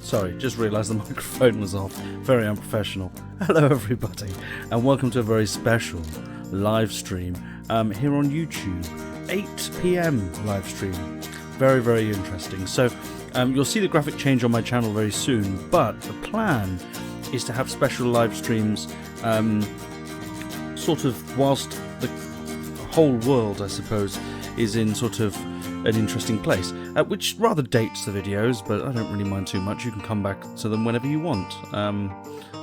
Sorry, just realised the microphone was off. Very unprofessional. Hello everybody, and welcome to a very special live stream here on YouTube. 8 PM live stream. Very, very interesting. So, you'll see the graphic change on my channel very soon, but the plan is to have special live streams sort of whilst the whole world, I suppose, is in sort of an interesting place, which rather dates the videos, but I don't really mind too much. You can come back to them whenever you want.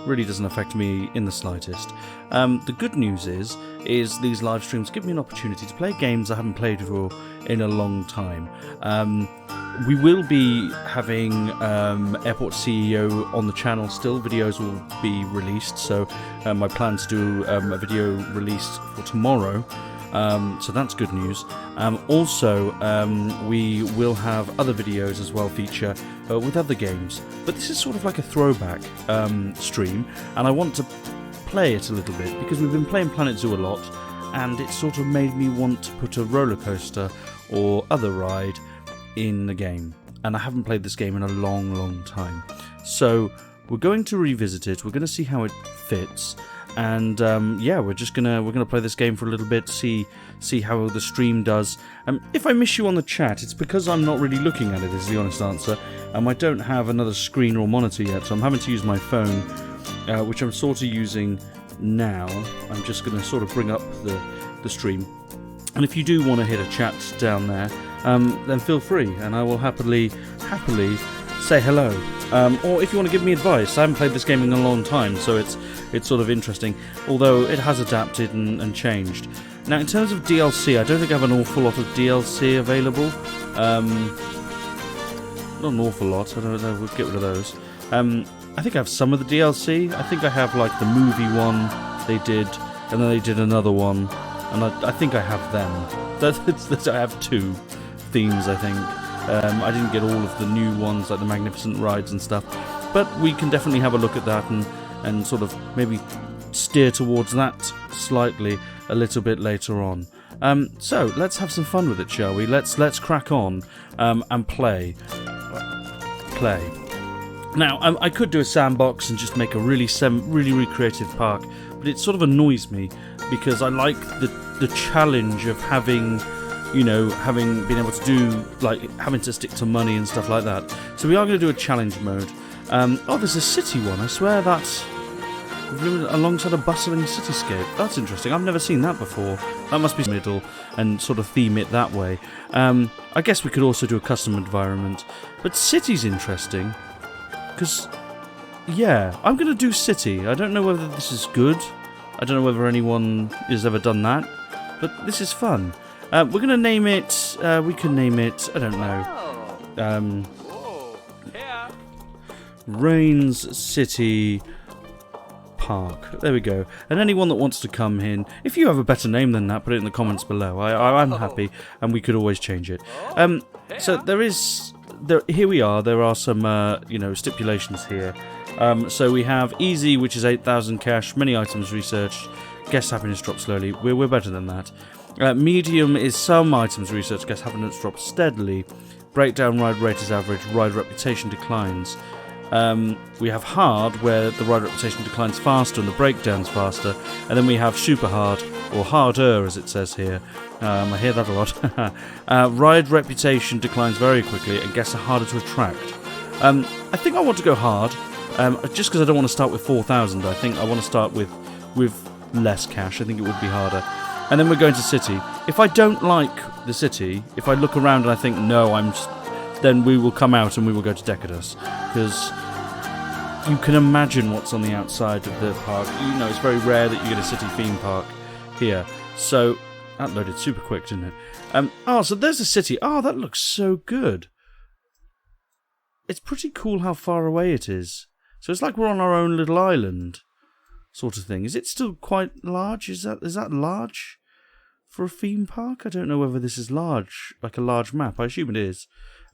Really doesn't affect me in the slightest. The good news is these live streams give me an opportunity to play games I haven't played for in a long time. We will be having Airport CEO on the channel still. Videos will be released, so my plan to do a video release for tomorrow. So that's good news. Also, we will have other videos as well feature with other games. But this is sort of like a throwback stream, and I want to play it a little bit because we've been playing Planet Zoo a lot, and it sort of made me want to put a roller coaster or other ride in the game. And I haven't played this game in a long, long time. So we're going to revisit it. We're going to see how it fits. And yeah, we're gonna play this game for a little bit, see how the stream does. If I miss you on the chat, it's because I'm not really looking at it, is the honest answer. I don't have another screen or monitor yet, so I'm having to use my phone, which I'm sort of using now. I'm just gonna sort of bring up the stream. And if you do want to hit a chat down there, then feel free, and I will happily say hello. Or if you want to give me advice, I haven't played this game in a long time, so it's sort of interesting, although it has adapted and changed. Now, in terms of DLC, I don't think I have an awful lot of DLC available. Not an awful lot, I don't know, we'll get rid of those. I think I have some of the DLC. I think I have like the movie one they did, and then they did another one, and I think I have them. I have 2 themes, I think. I didn't get all of the new ones, like the Magnificent Rides and stuff, but we can definitely have a look at that and sort of maybe steer towards that slightly a little bit later on. So let's have some fun with it, shall we? Let's crack on and play. Now, I could do a sandbox and just make a really creative park, but it sort of annoys me because I like the challenge of having been able to do, like, having to stick to money and stuff like that. So we are going to do a challenge mode. Oh, there's a city one. I swear that's alongside a bustling cityscape. That's interesting. I've never seen that before. That must be middle and sort of theme it that way. I guess we could also do a custom environment. But city's interesting. Because, yeah, I'm going to do city. I don't know whether this is good. I don't know whether anyone has ever done that. But this is fun. We're going to name it, we can name it, I don't know, Rains City Park. There we go. And anyone that wants to come in, if you have a better name than that, put it in the comments below. I'm happy, and we could always change it. So here we are, there are some, stipulations here. So we have easy, which is 8,000 cash, many items researched, guest happiness drops slowly. We're better than that. Medium is some items research, guess happiness drops steadily. Breakdown ride rate is average, ride reputation declines. We have hard, where the ride reputation declines faster and the breakdown's faster. And then we have super hard, or harder as it says here. I hear that a lot. Ride reputation declines very quickly and guests are harder to attract. I think I want to go hard, just because I don't want to start with 4,000. I think I want to start with less cash. I think it would be harder. And then we're going to city. If I don't like the city, if I look around and I think, no, then we will come out and we will go to Decadus. Because you can imagine what's on the outside of the park. It's very rare that you get a city theme park here. So, that loaded super quick, didn't it? So there's a city. Oh, that looks so good. It's pretty cool how far away it is. So it's like we're on our own little island, sort of thing. Is it still quite large? Is that large? For a theme park? I don't know whether this is large, like a large map. I assume it is,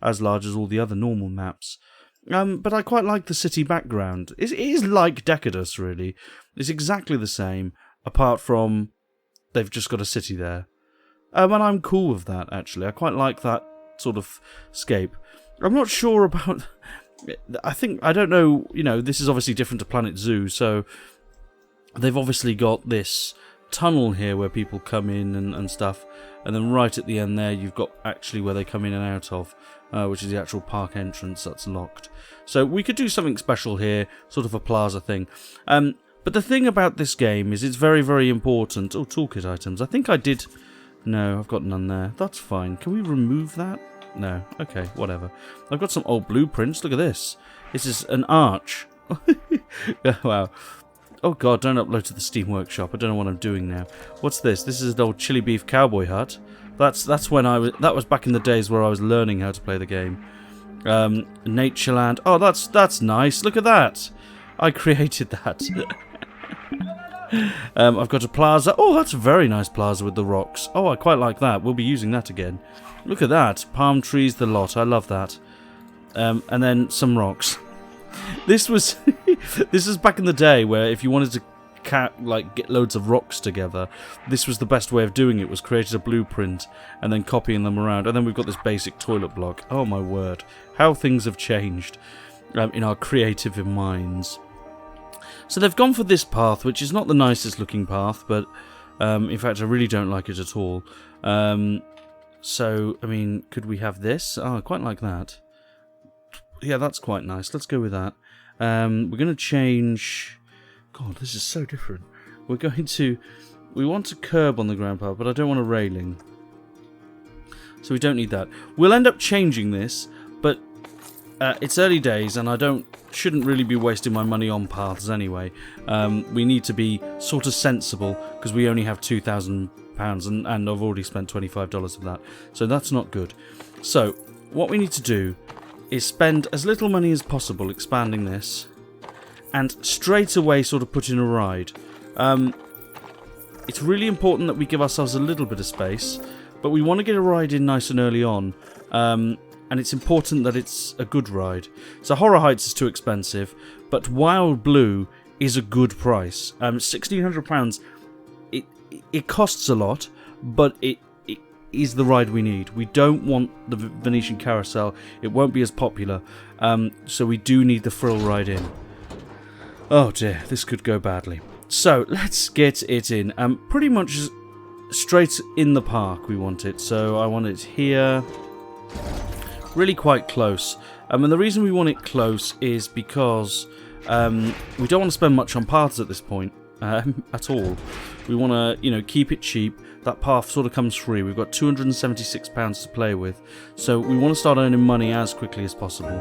as large as all the other normal maps. But I quite like the city background. It is like Decadus, really. It's exactly the same, apart from they've just got a city there. And I'm cool with that, actually. I quite like that sort of scape. I'm not sure about I don't know, you know, this is obviously different to Planet Zoo, so they've obviously got this tunnel here where people come in and stuff, and then right at the end there you've got actually where they come in and out of, which is the actual park entrance that's locked. So we could do something special here, sort of a plaza thing. But the thing about this game is it's very, very important. Oh, toolkit items. I think I did... No, I've got none there. That's fine. Can we remove that? No. Okay, whatever. I've got some old blueprints. Look at this. This is an arch. Wow. Oh god, don't upload to the Steam Workshop. I don't know what I'm doing now. What's this? This is an old chili beef cowboy hut. That's when I was... That was back in the days where I was learning how to play the game. Natureland. Oh, that's nice. Look at that. I created that. I've got a plaza. Oh, that's a very nice plaza with the rocks. Oh, I quite like that. We'll be using that again. Look at that. Palm trees, the lot. I love that. And then some rocks. This was this is back in the day where if you wanted to get loads of rocks together, this was the best way of doing it, was creating a blueprint and then copying them around. And then we've got this basic toilet block. Oh my word. How things have changed in our creative minds. So they've gone for this path, which is not the nicest looking path, but in fact I really don't like it at all. So, I mean, could we have this? Oh, I quite like that. Yeah, that's quite nice. Let's go with that. We're going to change... God, this is so different. We're going to... We want a curb on the ground path, but I don't want a railing. So we don't need that. We'll end up changing this, but it's early days, and I shouldn't really be wasting my money on paths anyway. We need to be sort of sensible, because we only have £2,000, and I've already spent $25 of that. So that's not good. So, what we need to do is spend as little money as possible expanding this, and straight away sort of put in a ride. It's really important that we give ourselves a little bit of space, but we want to get a ride in nice and early on, and it's important that it's a good ride. So Horror Heights is too expensive, but Wild Blue is a good price. £1,600, it costs a lot, but it is the ride we need. We don't want the Venetian Carousel. It won't be as popular, so we do need the Frill ride in. Oh dear, this could go badly. So let's get it in. Pretty much straight in the park we want it. So I want it here, really quite close. And the reason we want it close is because we don't want to spend much on paths at this point at all. We want to, you know, keep it cheap. That path sort of comes free. We've got £276 to play with, so we want to start earning money as quickly as possible.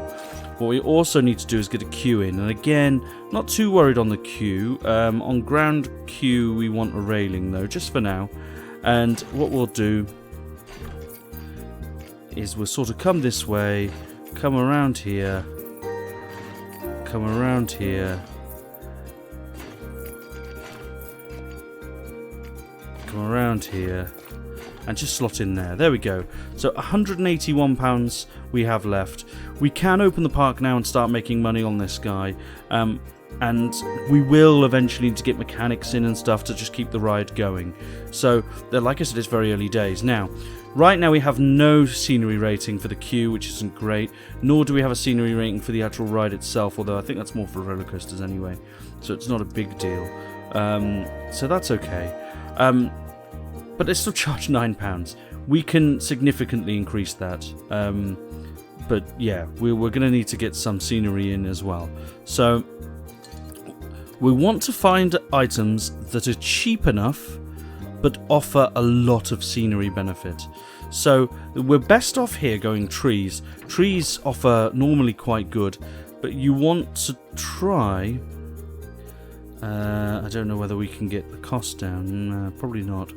What we also need to do is get a queue in, and again, not too worried on the queue. On ground queue we want a railing though, just for now. And what we'll do is we'll sort of come this way, come around here, come around here, come around here, and just slot in there. There we go. So £181 we have left. We can open the park now and start making money on this guy, and we will eventually need to get mechanics in and stuff to just keep the ride going. So like I said, it's very early days. Now, right now we have no scenery rating for the queue, which isn't great, nor do we have a scenery rating for the actual ride itself, although I think that's more for roller coasters anyway, so it's not a big deal. So that's okay. But they still charge £9. We can significantly increase that. But yeah, we're going to need to get some scenery in as well. So we want to find items that are cheap enough but offer a lot of scenery benefit. So we're best off here going trees. Trees offer normally quite good, but you want to try... I don't know whether we can get the cost down. Probably not.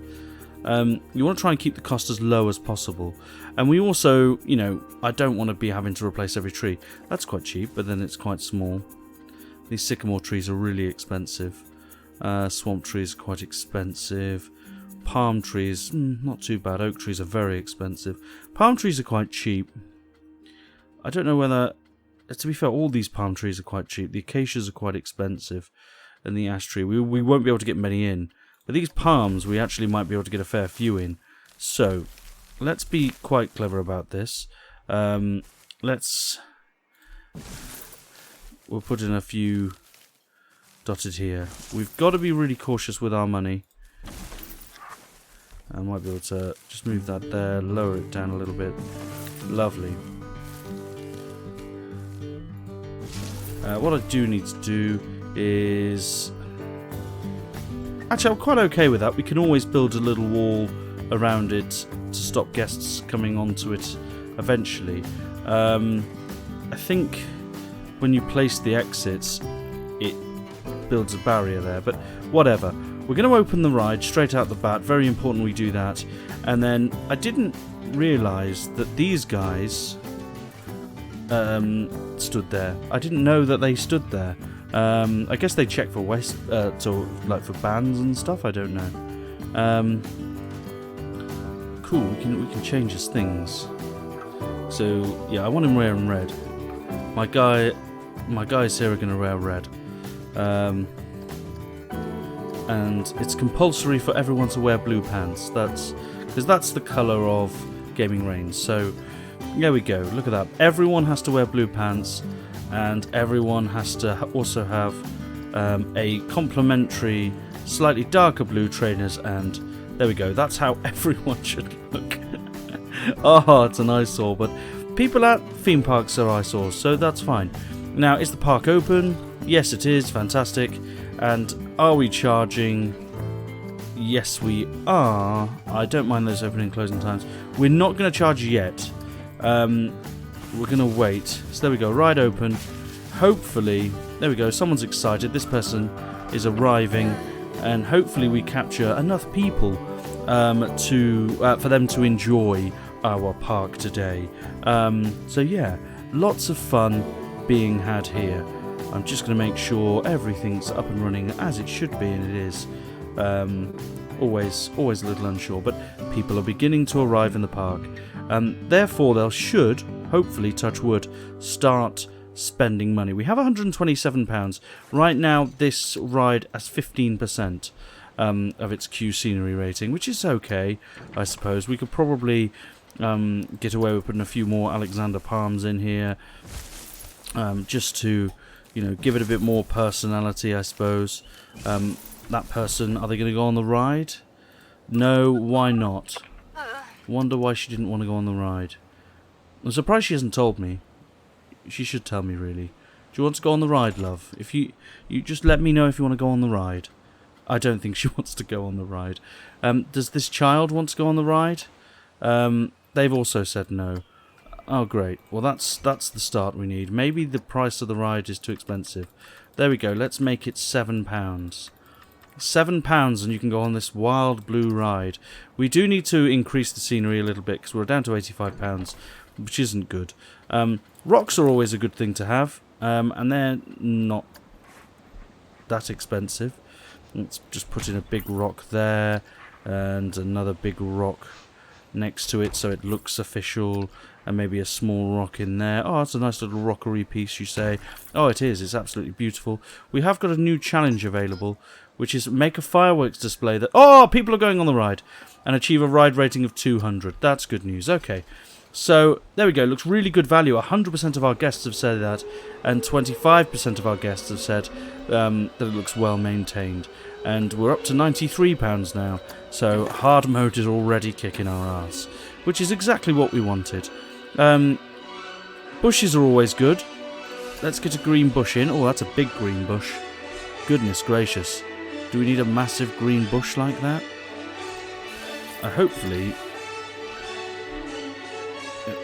You want to try and keep the cost as low as possible. And we also, you know, I don't want to be having to replace every tree. That's quite cheap, but then it's quite small. These sycamore trees are really expensive. Swamp trees are quite expensive. Palm trees, not too bad. Oak trees are very expensive. Palm trees are quite cheap. I don't know whether... To be fair, all these palm trees are quite cheap. The acacias are quite expensive. And the ash tree, we won't be able to get many in. But these palms, we actually might be able to get a fair few in. So, let's be quite clever about this. Let's We'll put in a few dotted here. We've got to be really cautious with our money. I might be able to just move that there, lower it down a little bit. Lovely. What I do need to do is... Actually, I'm quite okay with that. We can always build a little wall around it to stop guests coming onto it eventually. I think when you place the exits, it builds a barrier there, but whatever. We're going to open the ride straight out the bat. Very important we do that. And then I didn't realise that these guys stood there. I didn't know that they stood there. I guess they check for like for bands and stuff. I don't know. Cool. We can change his things. So yeah, I want him wearing red. My guys here are going to wear red. And it's compulsory for everyone to wear blue pants. Because that's the colour of Gaming Reigns. So there we go. Look at that. Everyone has to wear blue pants, and everyone has to also have a complimentary, slightly darker blue trainers. And there we go. That's how everyone should look. Oh, it's an eyesore, but people at theme parks are eyesores, so that's fine. Now, is the park open? Yes, it is. Fantastic. And are we charging? Yes, we are. I don't mind those opening and closing times. We're not going to charge yet. We're going to wait. So there we go. Ride open. Hopefully, there we go. Someone's excited. This person is arriving, and hopefully we capture enough people for them to enjoy our park today. So yeah, lots of fun being had here. I'm just going to make sure everything's up and running as it should be, and it is. Always a little unsure, but people are beginning to arrive in the park. Therefore, they should, hopefully, touch wood, start spending money. We have £127. Right now, this ride has 15% of its Q scenery rating, which is okay, I suppose. We could probably get away with putting a few more Alexander Palms in here, just to, give it a bit more personality, I suppose. That person, are they going to go on the ride? No, why not? Wonder why she didn't want to go on the ride. I'm surprised she hasn't told me. She should tell me, really. Do you want to go on the ride, love? If you just let me know if you want to go on the ride. I don't think she wants to go on the ride. Does this child want to go on the ride? They've also said no. Oh, great. Well, that's the start we need. Maybe the price of the ride is too expensive. There we go. Let's make it £7. £7 and you can go on this wild blue ride. We do need to increase the scenery a little bit because we're down to £85, which isn't good. Rocks are always a good thing to have, and they're not that expensive. Let's just put in a big rock there and another big rock next to it so it looks official, and maybe a small rock in there. Oh, it's a nice little rockery piece, you say. Oh, it is. It's absolutely beautiful. We have got a new challenge available, which is make a fireworks display that... Oh, people are going on the ride and achieve a ride rating of 200. That's good news. Okay. So, there we go. Looks really good value. 100% of our guests have said that, and 25% of our guests have said that it looks well maintained. And we're up to £93 now, so hard mode is already kicking our ass, which is exactly what we wanted. Bushes are always good. Let's get a green bush in. Oh, that's a big green bush. Goodness gracious. Do we need a massive green bush like that? Hopefully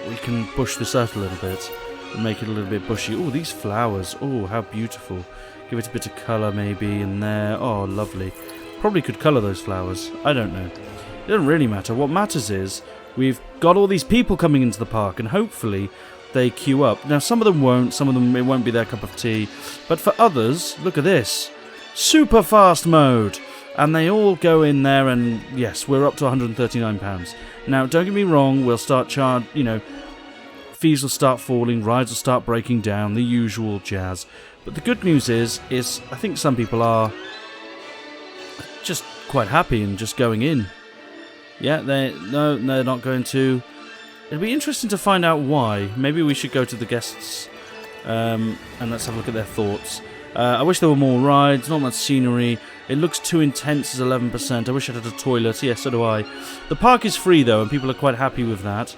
we can bush this out a little bit and make it a little bit bushy. Oh, these flowers. Oh, how beautiful. Give it a bit of colour maybe in there. Oh, lovely. Probably could colour those flowers. I don't know. It doesn't really matter. What matters is we've got all these people coming into the park, and hopefully they queue up. Now, some of them won't. Some of them, it won't be their cup of tea. But for others, look at this. Super fast mode. And they all go in there, and yes, we're up to £139. Now, don't get me wrong, we'll start fees will start falling, rides will start breaking down, the usual jazz. But the good news is I think some people are just quite happy and just going in. Yeah, they're not going to. It'll be interesting to find out why. Maybe we should go to the guests And let's have a look at their thoughts. I wish there were more rides, not much scenery. It looks too intense as 11%. I wish I had a toilet. Yes, so do I. The park is free, though, and people are quite happy with that.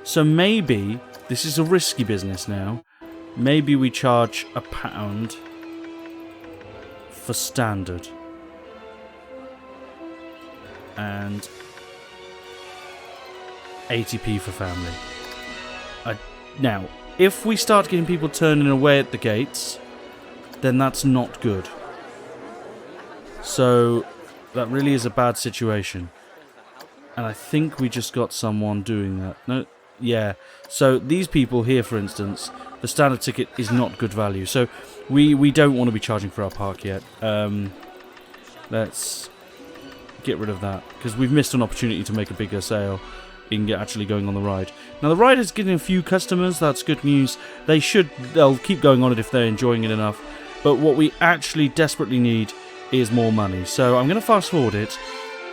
So maybe, this is a risky business now, maybe we charge £1 for standard. And 80p for family. Now, if we start getting people turning away at the gates, then that's not good. So, that really is a bad situation. And I think we just got someone doing that. No, yeah. So, these people here, for instance, the standard ticket is not good value. So, we don't want to be charging for our park yet. Let's get rid of that, because we've missed an opportunity to make a bigger sale in actually going on the ride. Now, the ride is getting a few customers. That's good news. They'll keep going on it if they're enjoying it enough. But what we actually desperately need is more money. So I'm going to fast forward it.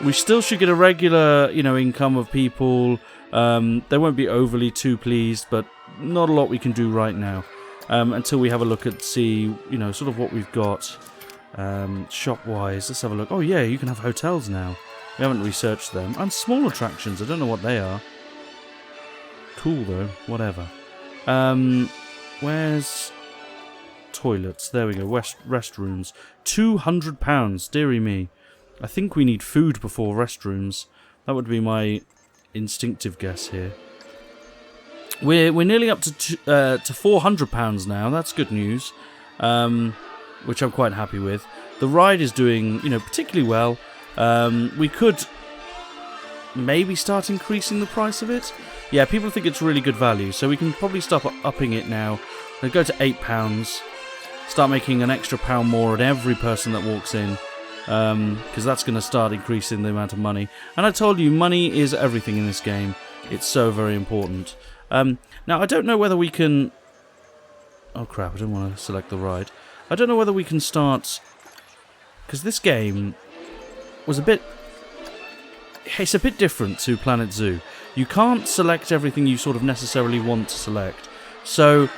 We still should get a regular, income of people. They won't be overly too pleased, but not a lot we can do right now. Until we have a look at, see, sort of what we've got. Shop-wise, let's have a look. Oh yeah, you can have hotels now. We haven't researched them. And small attractions, I don't know what they are. Cool though, whatever. Where's toilets? There we go, restrooms. £200, dearie me. I think we need food before restrooms. That would be my instinctive guess here. We're nearly up to £400 now, that's good news. Which I'm quite happy with. The ride is doing, particularly well. We could maybe start increasing the price of it. Yeah, people think it's really good value, so we can probably start upping it now. We'll go to £8. Start making an extra £1 more at every person that walks in, because that's going to start increasing the amount of money. And I told you, money is everything in this game. It's so very important. Now, I don't know whether we can... Oh crap, I don't want to select the ride. I don't know whether we can start... Because this game was a bit... It's a bit different to Planet Zoo. You can't select everything you sort of necessarily want to select. So,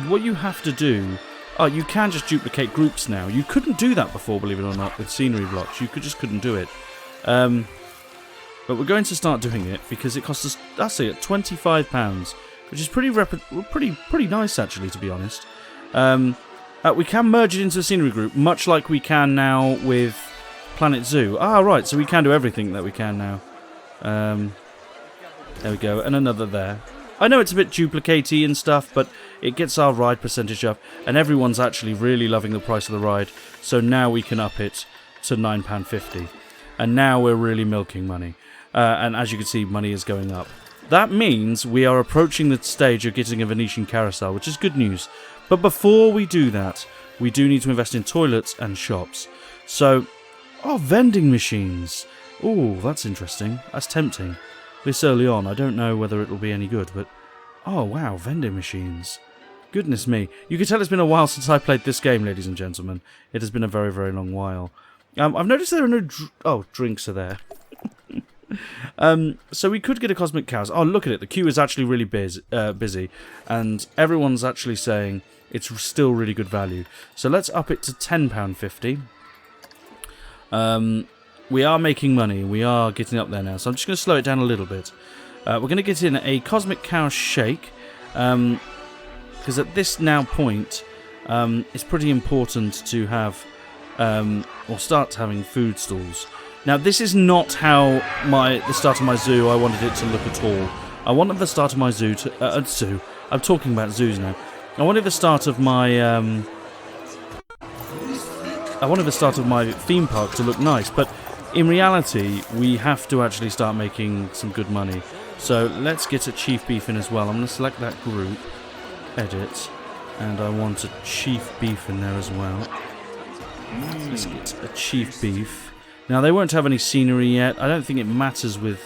what you have to do... Oh, you can just duplicate groups now. You couldn't do that before, believe it or not, with scenery blocks. You just couldn't do it. But we're going to start doing it because it costs us, that's it, £25, which is pretty nice, actually, to be honest. We can merge it into a scenery group, much like we can now with Planet Zoo. Ah, right, so we can do everything that we can now. There we go, and another there. I know it's a bit duplicatey and stuff, but it gets our ride percentage up, and everyone's actually really loving the price of the ride, so now we can up it to £9.50. And now we're really milking money. And as you can see, money is going up. That means we are approaching the stage of getting a Venetian carousel, which is good news. But before we do that, we do need to invest in toilets and shops. So, vending machines. Oh, that's interesting. That's tempting. This early on, I don't know whether it'll be any good, but... Oh, wow, vending machines. Goodness me. You can tell it's been a while since I played this game, ladies and gentlemen. It has been a very, very long while. I've noticed there are no... drinks are there. So we could get a Cosmic Cows. Oh, look at it. The queue is actually really busy. And everyone's actually saying it's still really good value. So let's up it to £10.50. We are making money. We are getting up there now. So I'm just going to slow it down a little bit. We're going to get in a Cosmic Cow Shake. Because at this now point, it's pretty important to have... or start having food stalls. Now, this is not how the start of my zoo I wanted it to look at all. I wanted the start of my zoo to... zoo. I'm talking about zoos now. I wanted the start of my... I wanted the start of my theme park to look nice, but in reality, we have to actually start making some good money. So, let's get a Chief Beef in as well. I'm going to select that group. Edit. And I want a Chief Beef in there as well. Let's get a Chief Beef. Now, they won't have any scenery yet. I don't think it matters with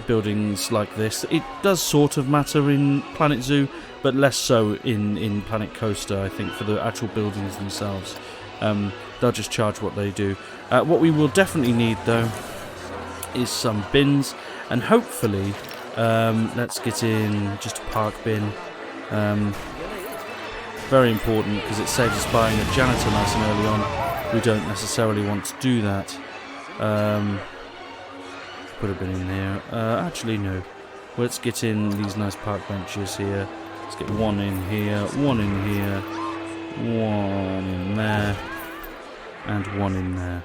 buildings like this. It does sort of matter in Planet Zoo, but less so in Planet Coaster, I think, for the actual buildings themselves. They'll just charge what they do. What we will definitely need, though, is some bins. And hopefully, let's get in just a park bin. Very important, because it saves us buying a janitor nice and early on. We don't necessarily want to do that. Could have been in there. Actually, no. Let's get in these nice park benches here. Let's get one in here, one in here, one in there, and one in there.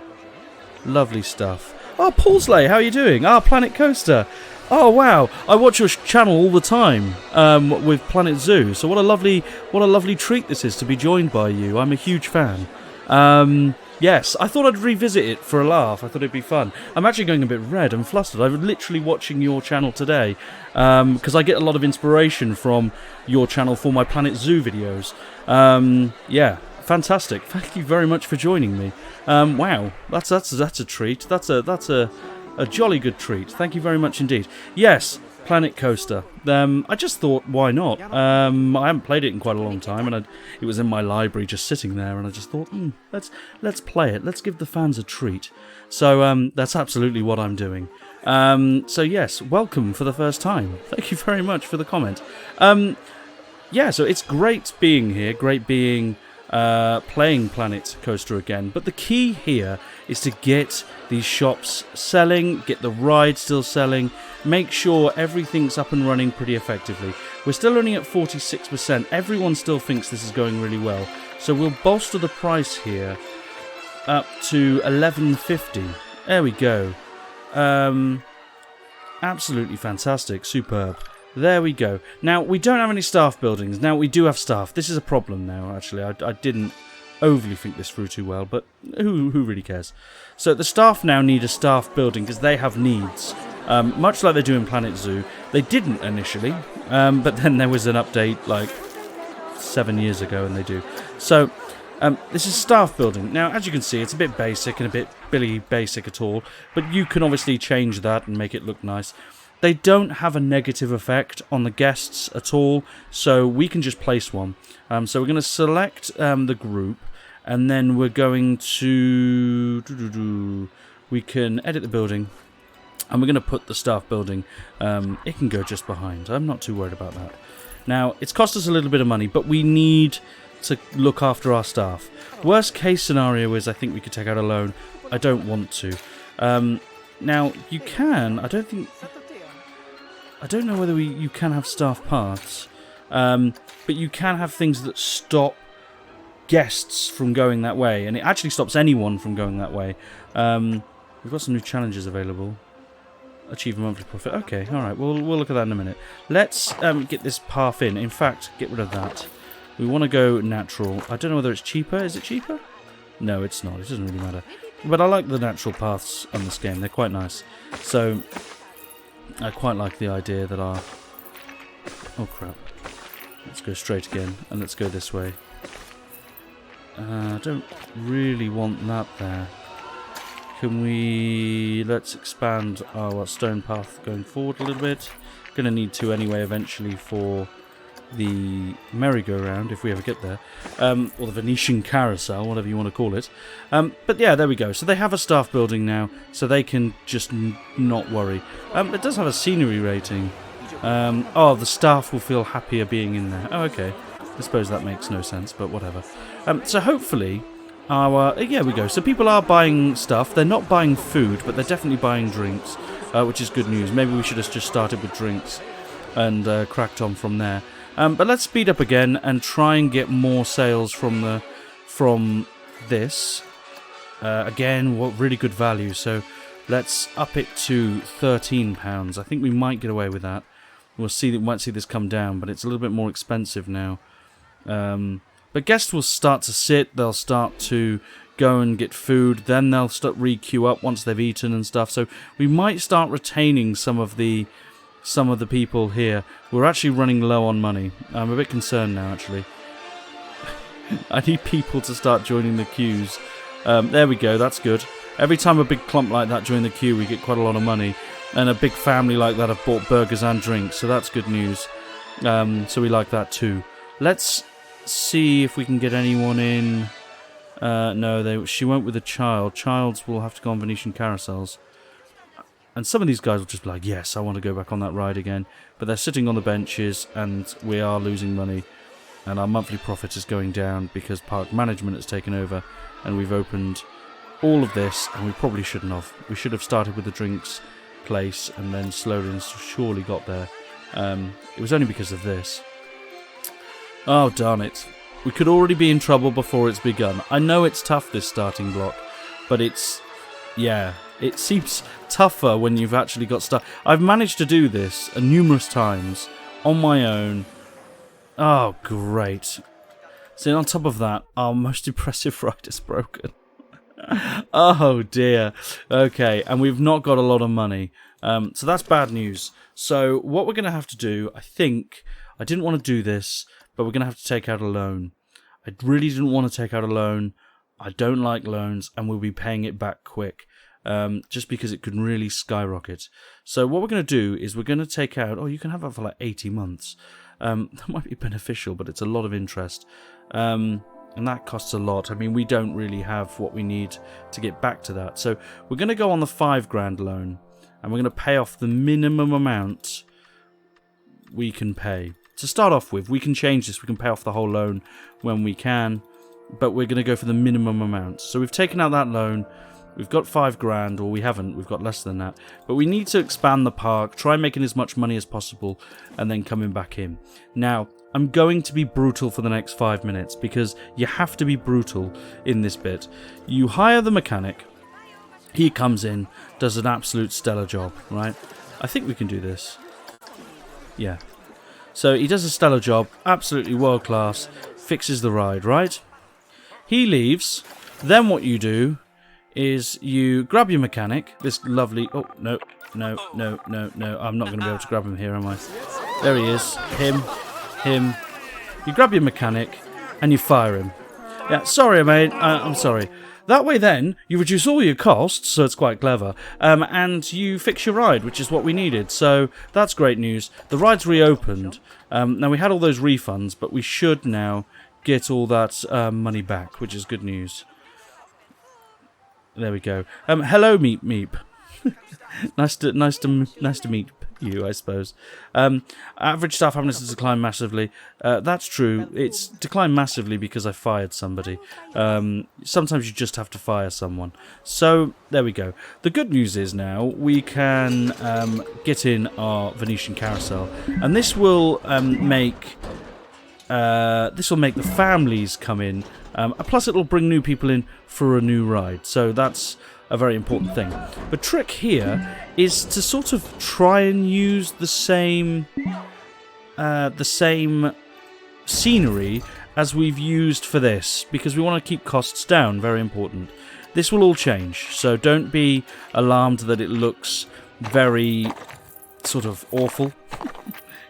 Lovely stuff. Oh, Paulsley, how are you doing? Ah, Planet Coaster. Oh wow, I watch your channel all the time with Planet Zoo. So what a lovely treat this is to be joined by you. I'm a huge fan. Yes, I thought I'd revisit it for a laugh. I thought it'd be fun. I'm actually going a bit red and flustered. I was literally watching your channel today because I get a lot of inspiration from your channel for my Planet Zoo videos. Yeah, fantastic. Thank you very much for joining me. Wow, that's a treat. That's a jolly good treat. Thank you very much indeed. Yes, Planet Coaster. I just thought, why not? I haven't played it in quite a long time, and it was in my library just sitting there, and I just thought, let's play it. Let's give the fans a treat. So that's absolutely what I'm doing. So yes, welcome for the first time. Thank you very much for the comment. Yeah, so it's great being here, great being playing Planet Coaster again, but the key here is to get these shops selling, get the ride still selling, make sure everything's up and running pretty effectively. We're still only at 46%. Everyone still thinks this is going really well, so we'll bolster the price here up to $11.50. There we go. Absolutely fantastic, superb. There we go. Now, we don't have any staff buildings. Now, we do have staff. This is a problem now, actually. I didn't overly think this through too well, but who really cares? So, the staff now need a staff building because they have needs. Much like they do in Planet Zoo. They didn't initially, but then there was an update like 7 years ago, and they do. So, this is staff building. Now, as you can see, it's a bit basic and a bit Billy basic at all, but you can obviously change that and make it look nice. They don't have a negative effect on the guests at all, so we can just place one. So we're going to select the group, and then we're going to... We can edit the building, and we're going to put the staff building. It can go just behind. I'm not too worried about that. Now, it's cost us a little bit of money, but we need to look after our staff. Worst case scenario is I think we could take out a loan. I don't want to. Now, you can... I don't know whether you can have staff paths, but you can have things that stop guests from going that way, and it actually stops anyone from going that way. We've got some new challenges available. Achieve a monthly profit. Okay, alright, we'll look at that in a minute. Let's get this path in. In fact, get rid of that. We want to go natural. I don't know whether it's cheaper. Is it cheaper? No, it's not. It doesn't really matter. But I like the natural paths on this game. They're quite nice. So... I quite like the idea that our... Oh crap. Let's go straight again, and let's go this way. I don't really want that there. Can we... Let's expand our stone path going forward a little bit. Going to need to anyway eventually for the merry-go-round, if we ever get there. Or the Venetian carousel, whatever you want to call it. But yeah, there we go. So they have a staff building now, so they can just not worry. It does have a scenery rating. Oh, the staff will feel happier being in there. Oh, okay. I suppose that makes no sense, but whatever. So hopefully, yeah, we go. So people are buying stuff. They're not buying food, but they're definitely buying drinks, which is good news. Maybe we should have just started with drinks and cracked on from there. But let's speed up again and try and get more sales from this. Again, what really good value. So let's up it to £13. I think we might get away with that. We'll see. We might see this come down, but it's a little bit more expensive now. But guests will start to sit. They'll start to go and get food. Then they'll start re-queue up once they've eaten and stuff. So we might start retaining some of the people here. We're actually running low on money. I'm a bit concerned now, actually. I need people to start joining the queues. There we go, that's good. Every time a big clump like that join the queue, we get quite a lot of money. And a big family like that have bought burgers and drinks, so that's good news. So we like that too. Let's see if we can get anyone in. No, she went with a child. Childs will have to go on Venetian carousels. And some of these guys will just be like, yes, I want to go back on that ride again. But they're sitting on the benches, and we are losing money. and our monthly profit is going down because park management has taken over, and we've opened all of this, and we probably shouldn't have. We should have started with the drinks place and then slowly and surely got there. It was only because of this. Oh, darn it. We could already be in trouble before it's begun. I know it's tough, this starting block, but it's... yeah, it seems tougher when you've actually got stuff. I've managed to do this numerous times on my own. Oh, great. So on top of that, our most impressive ride is broken. Oh, dear. Okay, and we've not got a lot of money. So that's bad news. So what we're going to have to do, I think... I didn't want to do this, but we're going to have to take out a loan. I really didn't want to take out a loan. I don't like loans, and we'll be paying it back quick, just because it could really skyrocket. So what we're going to do is we're going to take out... oh, you can have that for like 80 months. That might be beneficial, but it's a lot of interest. And that costs a lot. I mean, we don't really have what we need to get back to that. So we're going to go on the £5,000 loan, and we're going to pay off the minimum amount we can pay. To start off with, we can change this. We can pay off the whole loan when we can, but we're going to go for the minimum amount. So we've taken out that loan. We've got £5,000, or we haven't. We've got less than that. But we need to expand the park, try making as much money as possible, and then coming back in. Now, I'm going to be brutal for the next 5 minutes, because you have to be brutal in this bit. You hire the mechanic. He comes in, does an absolute stellar job, right? I think we can do this. Yeah. So he does a stellar job, absolutely world class, fixes the ride, right? He leaves. Then what you do is you grab your mechanic, this lovely... oh, no, no, no, no, no. I'm not going to be able to grab him here, am I? There he is. Him. You grab your mechanic and you fire him. Yeah, sorry, mate. I'm sorry. That way then, you reduce all your costs, so it's quite clever, and you fix your ride, which is what we needed. So that's great news. The ride's reopened. Now, we had all those refunds, but we should now get all that money back, which is good news. There we go. Hello, Meep Meep. nice to meet you, I suppose. Average staff happiness has declined massively. That's true. It's declined massively because I fired somebody. Sometimes you just have to fire someone. So there we go. The good news is now we can get in our Venetian carousel, and this will make the families come in. Plus, it'll bring new people in for a new ride. So that's a very important thing. The trick here is to sort of try and use the same scenery as we've used for this, because we want to keep costs down. Very important. This will all change, so don't be alarmed that it looks very sort of awful,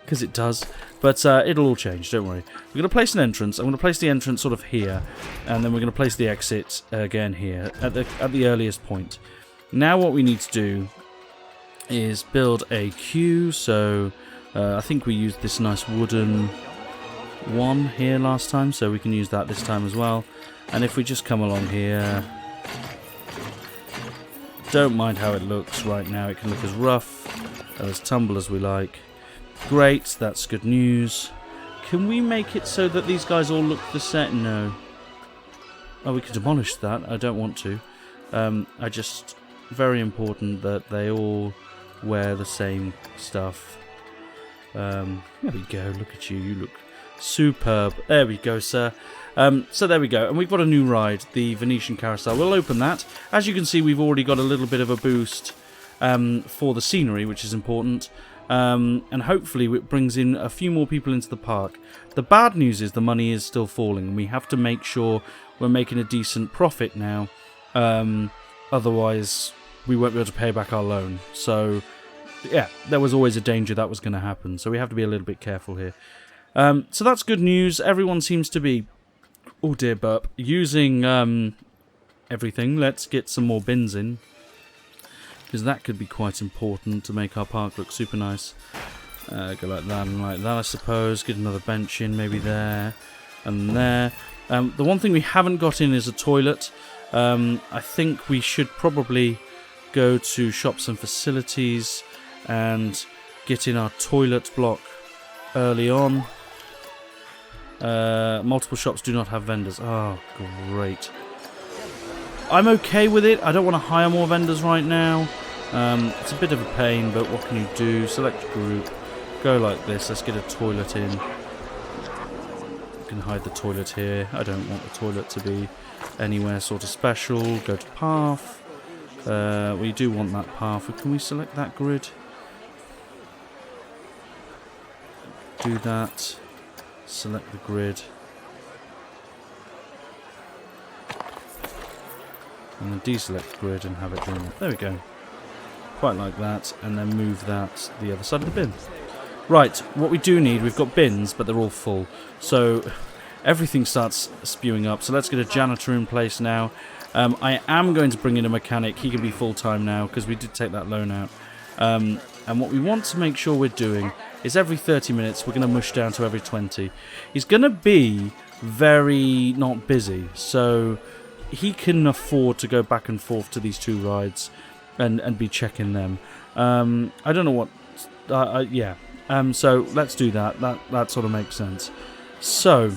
because it does. But it'll all change, don't worry. We're going to place an entrance. I'm going to place the entrance sort of here, and then we're going to place the exit again here at the earliest point. Now what we need to do is build a queue. So I think we used this nice wooden one here last time, so we can use that this time as well. And if we just come along here, don't mind how it looks right now. It can look as rough, as tumble as we like. Great, that's good news. Can we make it so that these guys all look the same? No. Oh, we could demolish that. I don't want to. Very important that they all wear the same stuff. There we go. Look at you. You look superb. There we go, sir. So there we go. And we've got a new ride, the Venetian Carousel. We'll open that. As you can see, we've already got a little bit of a boost for the scenery, which is important. And hopefully it brings in a few more people into the park. The bad news is the money is still falling, and we have to make sure we're making a decent profit now. Otherwise, we won't be able to pay back our loan. So, yeah, there was always a danger that was going to happen. So we have to be a little bit careful here. So that's good news. Everyone seems to be, oh dear burp, using everything. Let's get some more bins in, because that could be quite important to make our park look super nice. Go like that and like that, I suppose. Get another bench in, maybe there and there. The one thing we haven't got in is a toilet. I think we should probably go to shops and facilities and get in our toilet block early on. Multiple shops do not have vendors. Oh, great. I'm okay with it. I don't want to hire more vendors right now. It's a bit of a pain, but what can you do? Select group. Go like this. Let's get a toilet in. You can hide the toilet here. I don't want the toilet to be anywhere sort of special. Go to path. We do want that path. Can we select that grid? Do that. Select the grid. And then deselect grid and have it doing it. There we go. Quite like that. And then move that the other side of the bin. Right, what we do need, we've got bins, but they're all full. So everything starts spewing up. So let's get a janitor in place now. I am going to bring in a mechanic. He can be full-time now because we did take that loan out. And what we want to make sure we're doing is every 30 minutes we're going to mush down to every 20. He's going to be very not busy, so he can afford to go back and forth to these 2 rides and be checking them. I don't know what... yeah. So let's do that. That sort of makes sense. So,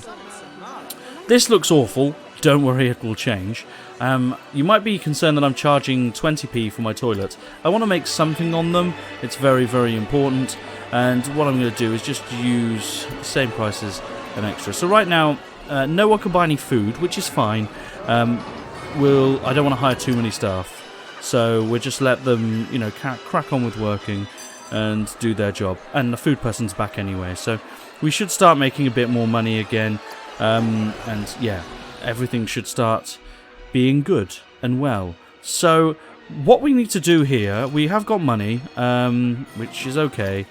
this looks awful. Don't worry, it will change. You might be concerned that I'm charging 20p for my toilet. I want to make something on them. It's very, very important. And what I'm going to do is just use the same price as an extra. So right now, no one can buy any food, which is fine. I don't want to hire too many staff. So we'll just let them, you know, crack on with working and do their job. And the food person's back anyway. So we should start making a bit more money again. And yeah, everything should start being good and well. So what we need to do here, we have got money, which is okay.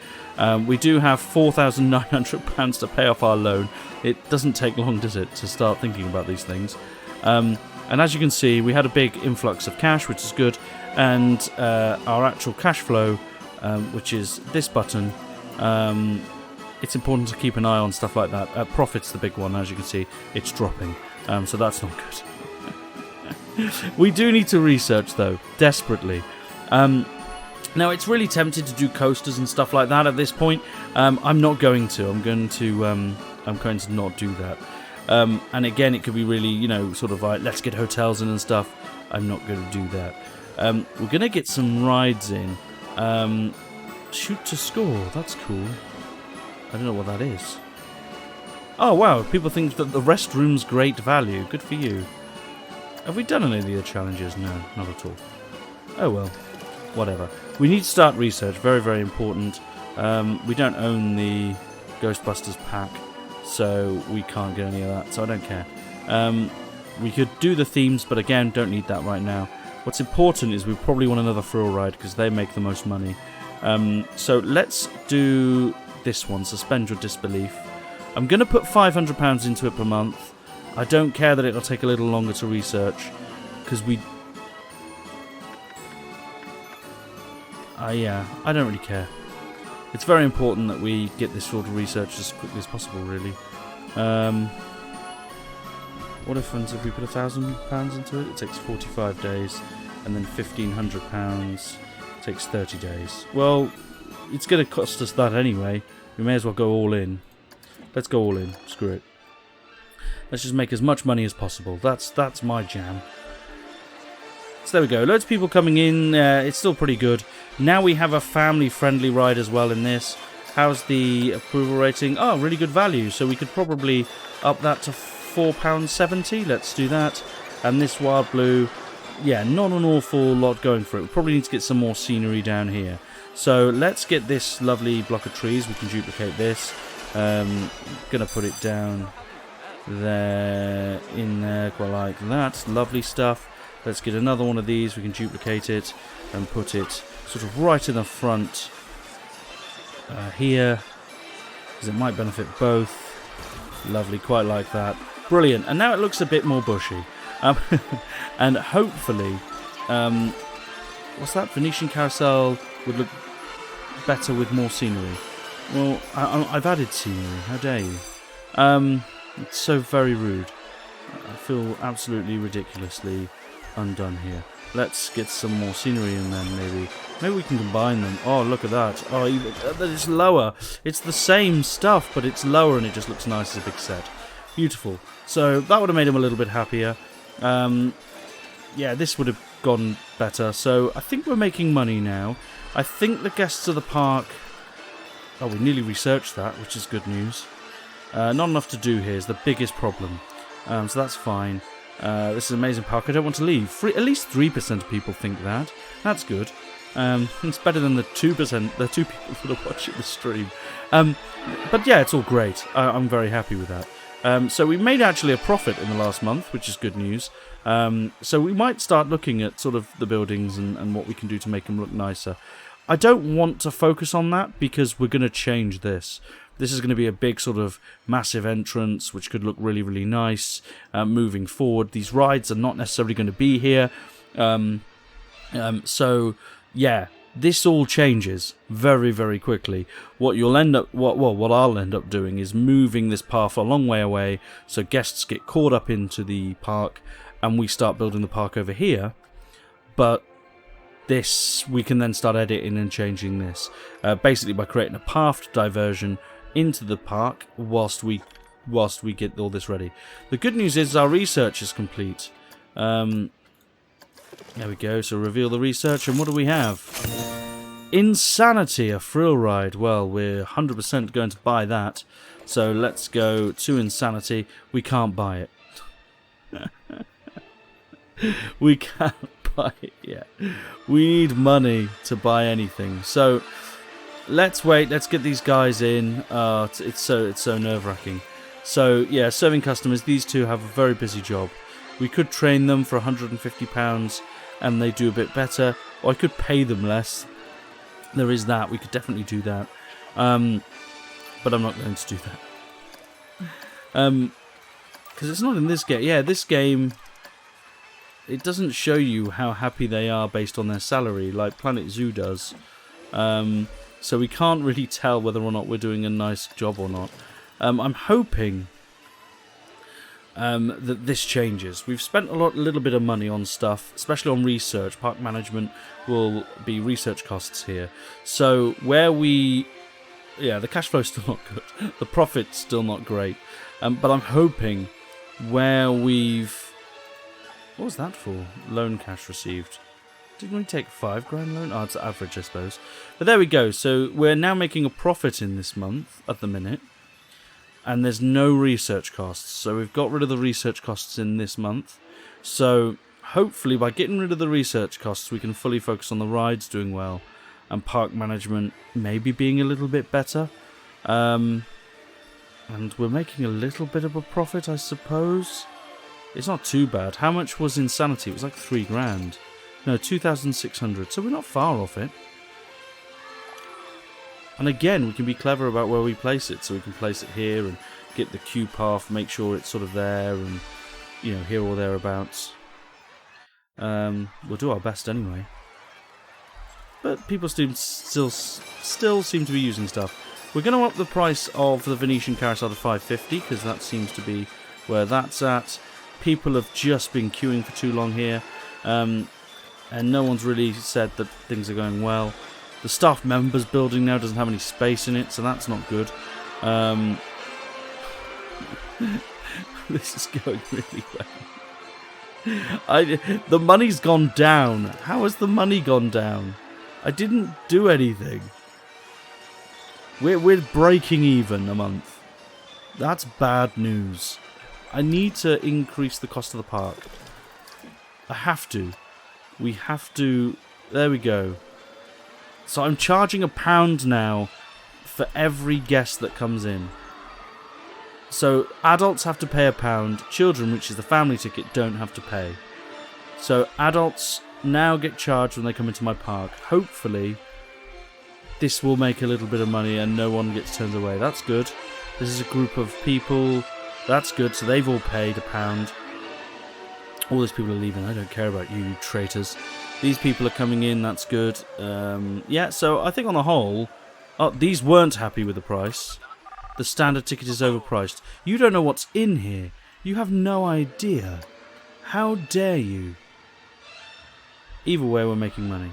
We do have £4,900 to pay off our loan. It doesn't take long, does it, to start thinking about these things. And as you can see, we had a big influx of cash, which is good. And our actual cash flow, which is this button, it's important to keep an eye on stuff like that. Profit's the big one, as you can see. It's dropping, so that's not good. We do need to research, though, desperately. Now, it's really tempted to do coasters and stuff like that at this point. I'm not going to. I'm going to not do that. And again, it could be really, you know, sort of like, let's get hotels in and stuff. I'm not going to do that. We're going to get some rides in. Shoot to score. That's cool. I don't know what that is. Oh, wow. People think that the restroom's great value. Good for you. Have we done any of the other challenges? No, not at all. Oh, well. Whatever. We need to start research. Very, very important. We don't own the Ghostbusters pack, so we can't get any of that, so I don't care. We could do the themes, but again, don't need that right now. What's important is we probably want another thrill ride, because they make the most money. So let's do this one, Suspend Your Disbelief. I'm going to put £500 into it per month. I don't care that it'll take a little longer to research, because we... yeah, I don't really care. It's very important that we get this sort of research as quickly as possible, really. What difference if we put £1,000 into it? It takes 45 days, and then £1,500 takes 30 days. Well, it's going to cost us that anyway. We may as well go all in. Let's go all in. Screw it. Let's just make as much money as possible. That's my jam. So there we go. Loads of people coming in. It's still pretty good. Now we have a family-friendly ride as well in this. How's the approval rating? Oh, really good value. So we could probably up that to £4.70. Let's do that. And this Wild Blue, yeah, not an awful lot going for it. We probably need to get some more scenery down here. So let's get this lovely block of trees. We can duplicate this. Gonna put it down there, in there, quite like that. Lovely stuff. Let's get another one of these. We can duplicate it and put it sort of right in the front here, because it might benefit both. Lovely, quite like that. Brilliant. And now it looks a bit more bushy. And hopefully, what's that? Venetian Carousel would look better with more scenery. Well, I've added scenery. How dare you? It's so very rude. I feel absolutely ridiculously undone here. Let's get some more scenery in then, maybe. Maybe we can combine them. Oh, look at that. Oh, it's lower. It's the same stuff, but it's lower and it just looks nice as a big set. Beautiful. So that would have made him a little bit happier. Yeah, this would have gone better. So I think we're making money now. I think the guests of the park... Oh, we nearly researched that, which is good news. Not enough to do here is the biggest problem. So that's fine. This is an amazing park. I don't want to leave. At least 3% of people think that. That's good. It's better than the 2%, the 2 people that are watching the stream. But yeah, it's all great. I'm very happy with that. So we made actually a profit in the last month, which is good news. So we might start looking at sort of the buildings and what we can do to make them look nicer. I don't want to focus on that because we're going to change this. This is going to be a big sort of massive entrance, which could look really, really nice moving forward. These rides are not necessarily going to be here. So, yeah, this all changes very, very quickly. What I'll end up doing is moving this path a long way away so guests get caught up into the park and we start building the park over here. But this, we can then start editing and changing this. Basically by creating a path diversion into the park whilst we get all this ready. The good news is our research is complete. There we go, so reveal the research, and what do we have? Insanity, a thrill ride. Well, we're 100% going to buy that. So let's go to Insanity. We can't buy it. We can't buy it yet. We need money to buy anything. So let's wait. Let's get these guys in. It's so nerve-wracking. So yeah, serving customers. These two have a very busy job. We could train them for £150 and they do a bit better, or I could pay them less. There is that. We could definitely do that. But I'm not going to do that. Because it's not in this game. Yeah, this game, it doesn't show you how happy they are based on their salary like Planet Zoo does. So we can't really tell whether or not we're doing a nice job or not. I'm hoping that this changes. We've spent a little bit of money on stuff, especially on research. Park management will be research costs here. So where the cash flow's still not good. The profit's still not great. But I'm hoping where we've... What was that for? Loan cash received. Didn't we take £5 loan? Oh, it's average, I suppose. But there we go. So we're now making a profit in this month at the minute. And there's no research costs. So we've got rid of the research costs in this month. So hopefully by getting rid of the research costs, we can fully focus on the rides doing well. And park management maybe being a little bit better. And we're making a little bit of a profit, I suppose. It's not too bad. How much was Insanity? It was like £3,000. No, 2,600. So we're not far off it. And again, we can be clever about where we place it. So we can place it here and get the queue path, make sure it's sort of there and, you know, here or thereabouts. We'll do our best anyway. But people still seem to be using stuff. We're going to up the price of the Venetian Carousel to $5.50 because that seems to be where that's at. People have just been queuing for too long here. And no one's really said that things are going well. The staff members building now doesn't have any space in it, so that's not good. This is going really well. The money's gone down. How has the money gone down? I didn't do anything. We're breaking even a month. That's bad news. I need to increase the cost of the park. I have to. We have to... There we go. So I'm charging £1 now for every guest that comes in. So adults have to pay £1. Children, which is the family ticket, don't have to pay. So adults now get charged when they come into my park. Hopefully, this will make a little bit of money and no one gets turned away. That's good. This is a group of people. That's good. So they've all paid £1. All these people are leaving. I don't care about you, you traitors. These people are coming in. That's good. Yeah, so I think on the whole... Oh, these weren't happy with the price. The standard ticket is overpriced. You don't know what's in here. You have no idea. How dare you? Either way, we're making money.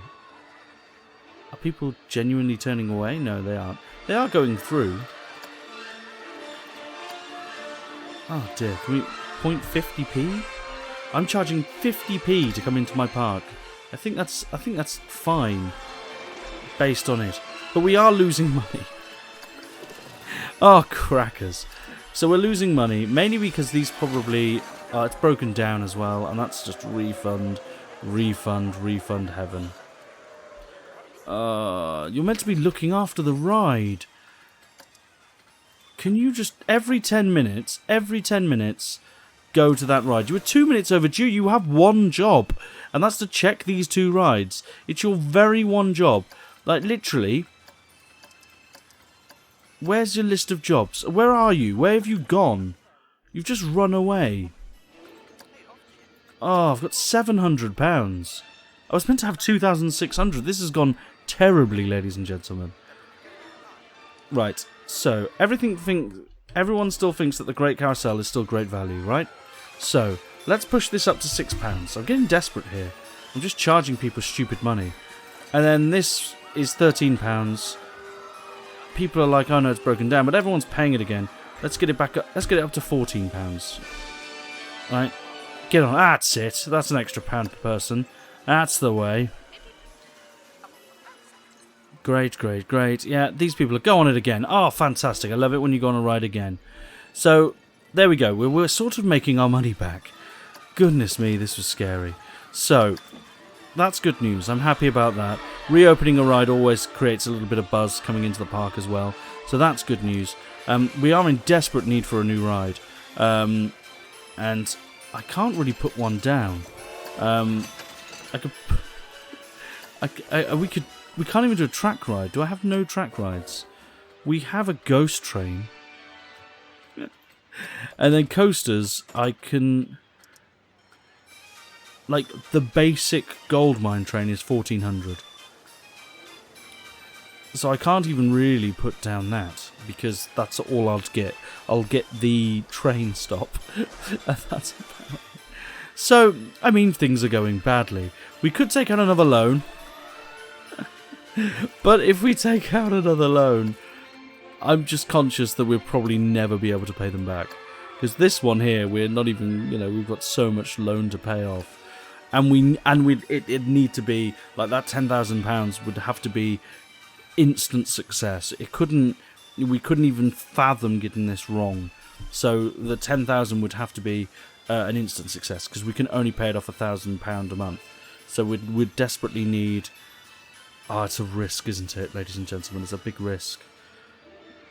Are people genuinely turning away? No, they aren't. They are going through. Oh dear, can we 0.50p? I'm charging 50p to come into my park. I think that's fine based on it. But we are losing money. Oh, crackers. So we're losing money, mainly because these probably... it's broken down as well, and that's just refund heaven. You're meant to be looking after the ride. Can you just, every 10 minutes, go to that ride? You were 2 minutes overdue. You have one job, and that's to check these 2 rides. It's your very one job. Like, literally... Where's your list of jobs? Where are you? Where have you gone? You've just run away. Oh, I've got £700. I was meant to have 2,600. This has gone terribly, ladies and gentlemen. Right, so everyone still thinks that the Great Carousel is still great value, right? So, let's push this up to £6. I'm getting desperate here. I'm just charging people stupid money. And then this is £13. People are like, oh no, it's broken down, but everyone's paying it again. Let's get it back up. Let's get it up to £14. Right? Get on. That's it. That's an extra £1 per person. That's the way. Great, great, great. Yeah, these people are go on it again. Oh, fantastic. I love it when you go on a ride again. So, there we go. We're sort of making our money back. Goodness me, this was scary. So, that's good news. I'm happy about that. Reopening a ride always creates a little bit of buzz coming into the park as well. So that's good news. We are in desperate need for a new ride. And I can't really put one down. We can't even do a track ride. Do I have no track rides? We have a ghost train. And then coasters, I can... Like, the basic gold mine train is 1,400. So I can't even really put down that, because that's all I'll get. I'll get the train stop. And that's about it. So, I mean, things are going badly. We could take out another loan. But if we take out another loan, I'm just conscious that we'll probably never be able to pay them back. Because this one here, we're not even, we've got so much loan to pay off. And it'd need to be, like, that £10,000 would have to be instant success. We couldn't even fathom getting this wrong. So the 10,000 would have to be an instant success, because we can only pay it off £1,000 a month. So we'd desperately need... it's a risk, isn't it, ladies and gentlemen? It's a big risk.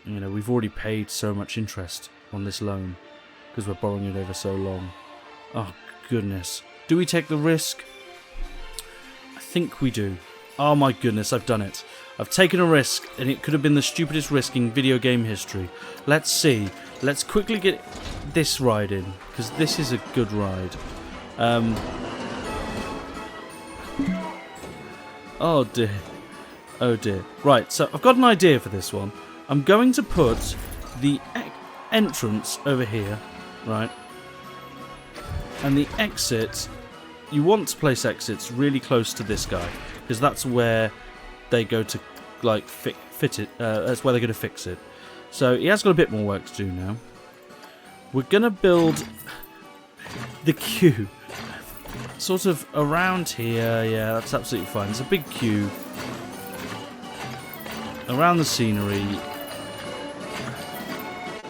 We've already paid so much interest on this loan, because we're borrowing it over so long. Oh, goodness. Do we take the risk? I think we do. Oh my goodness, I've done it. I've taken a risk, and it could have been the stupidest risk in video game history. Let's see. Let's quickly get this ride in, because this is a good ride. Oh dear. Oh dear. Right, so I've got an idea for this one. I'm going to put the entrance over here, right? And the exit, you want to place exits really close to this guy, because that's where they go to, like, fit it. That's where they're going to fix it. So he has got a bit more work to do now. We're going to build the queue sort of around here. Yeah, that's absolutely fine. There's a big queue around the scenery.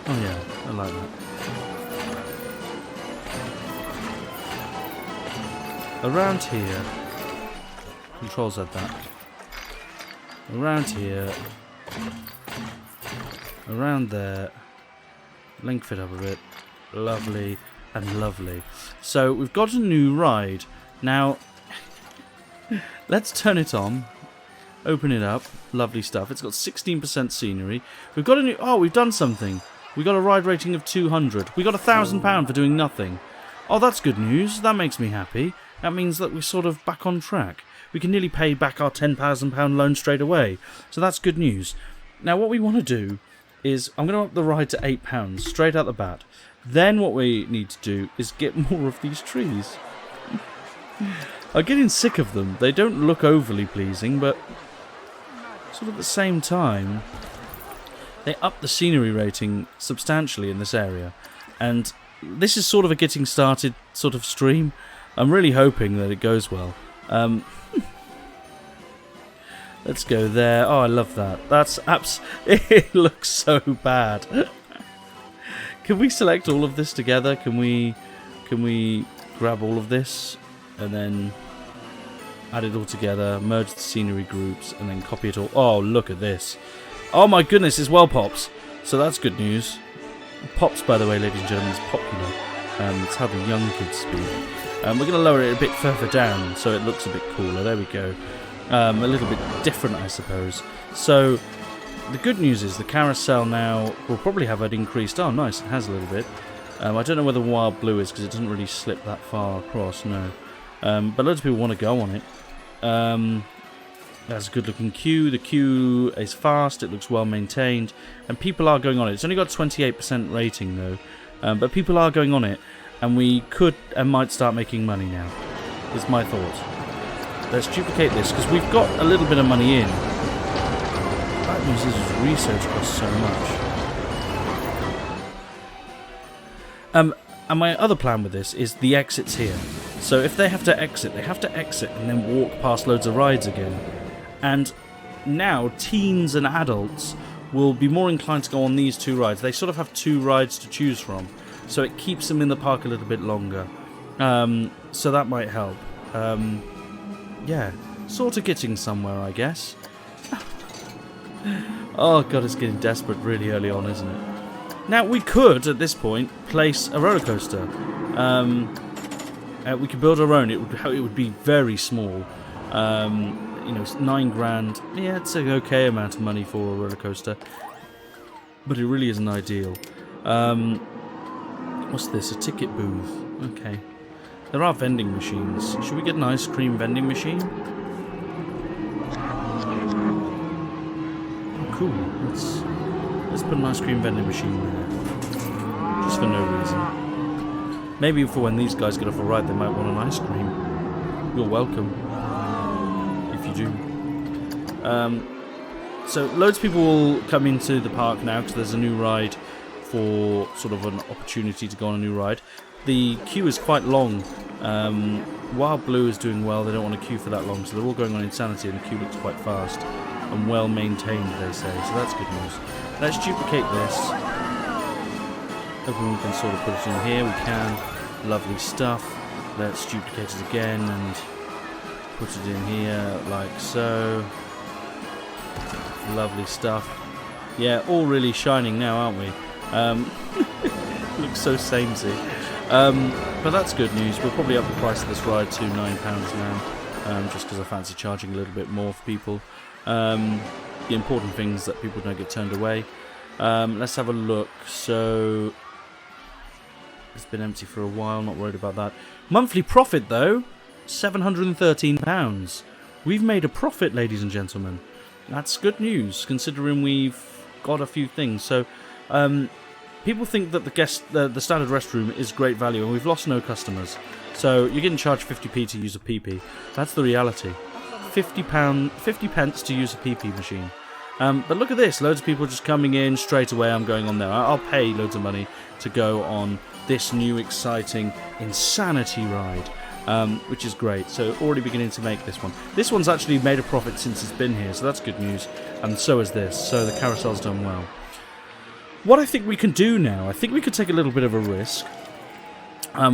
Oh yeah, I like that. Around here, controls at that. Around here, around there, length it up a bit, lovely and lovely. So we've got a new ride. Now, let's turn it on, open it up, lovely stuff. It's got 16% scenery. We've got a new, we've done something. We got a ride rating of 200. We got £1,000 for doing nothing. Oh, that's good news. That makes me happy. That means that we're sort of back on track. We can nearly pay back our £10,000 loan straight away. So that's good news. Now what we want to do is, I'm going to up the ride to £8 straight out the bat. Then what we need to do is get more of these trees. I'm getting sick of them. They don't look overly pleasing, but sort of at the same time, they up the scenery rating substantially in this area. And this is sort of a getting started sort of stream. I'm really hoping that it goes well. Let's go there. Oh, I love that. That's it looks so bad. Can we select all of this together? Can we grab all of this and then add it all together, merge the scenery groups, and then copy it all? Oh, look at this. Oh my goodness, it's well pops. So that's good news. Pops, by the way, ladies and gentlemen, is popular. It's how the young kids speak. We're going to lower it a bit further down so it looks a bit cooler. There we go. A little bit different, I suppose. So the good news is the carousel now will probably have an increased... Oh, nice, it has a little bit. I don't know where the wild blue is because it doesn't really slip that far across, no. But loads of people want to go on it. That's a good looking queue. The queue is fast, it looks well maintained, and people are going on it. It's only got 28% rating though, but people are going on it, and we could and might start making money now, is my thought. Let's duplicate this, because we've got a little bit of money in. Bad news is research costs so much. And my other plan with this is the exits here. So if they have to exit and then walk past loads of rides again. And now teens and adults will be more inclined to go on these two rides. They sort of have two rides to choose from, so it keeps them in the park a little bit longer. So that might help. Yeah, sort of getting somewhere, I guess. Oh god, it's getting desperate really early on, isn't it? Now we could, at this point, place a roller coaster. We could build our own. It would be very small. You know, it's $9,000. Yeah, it's an okay amount of money for a roller coaster, but it really isn't ideal. What's this? A ticket booth. Okay. There are vending machines. Should we get an ice cream vending machine? Oh, cool. Let's put an ice cream vending machine there, just for no reason. Maybe for when these guys get off a ride, they might want an ice cream. You're welcome. Do. So loads of people will come into the park now because there's a new ride for sort of an opportunity to go on a new ride. The queue is quite long. Wild Blue is doing well. They don't want to queue for that long, so they're all going on Insanity, and the queue looks quite fast and well maintained, they say, so that's good news. Let's duplicate this. Hoping we can sort of put it in here. We can. Lovely stuff. Let's duplicate it again and put it in here like so. Lovely stuff. Yeah, all really shining now, aren't we? Looks so samey. But that's good news. We'll probably up the price of this ride to £9 now, just because I fancy charging a little bit more for people. The important thing is that people don't get turned away. Let's have a look. So it's been empty for a while, not worried about that. Monthly profit though, £713. We've made a profit, ladies and gentlemen. That's good news, considering we've got a few things. So, people think that the standard restroom is great value, and we've lost no customers. So you're getting charged 50p to use a PP. That's the reality. £50, 50 pence to use a PP machine. But look at this, loads of people just coming in straight away. I'm going on there. I'll pay loads of money to go on this new exciting Insanity ride. Which is great. So already beginning to make this one. This one's actually made a profit since it's been here, so that's good news. And so is this. So the carousel's done well. What I think we can do now, I think we could take a little bit of a risk.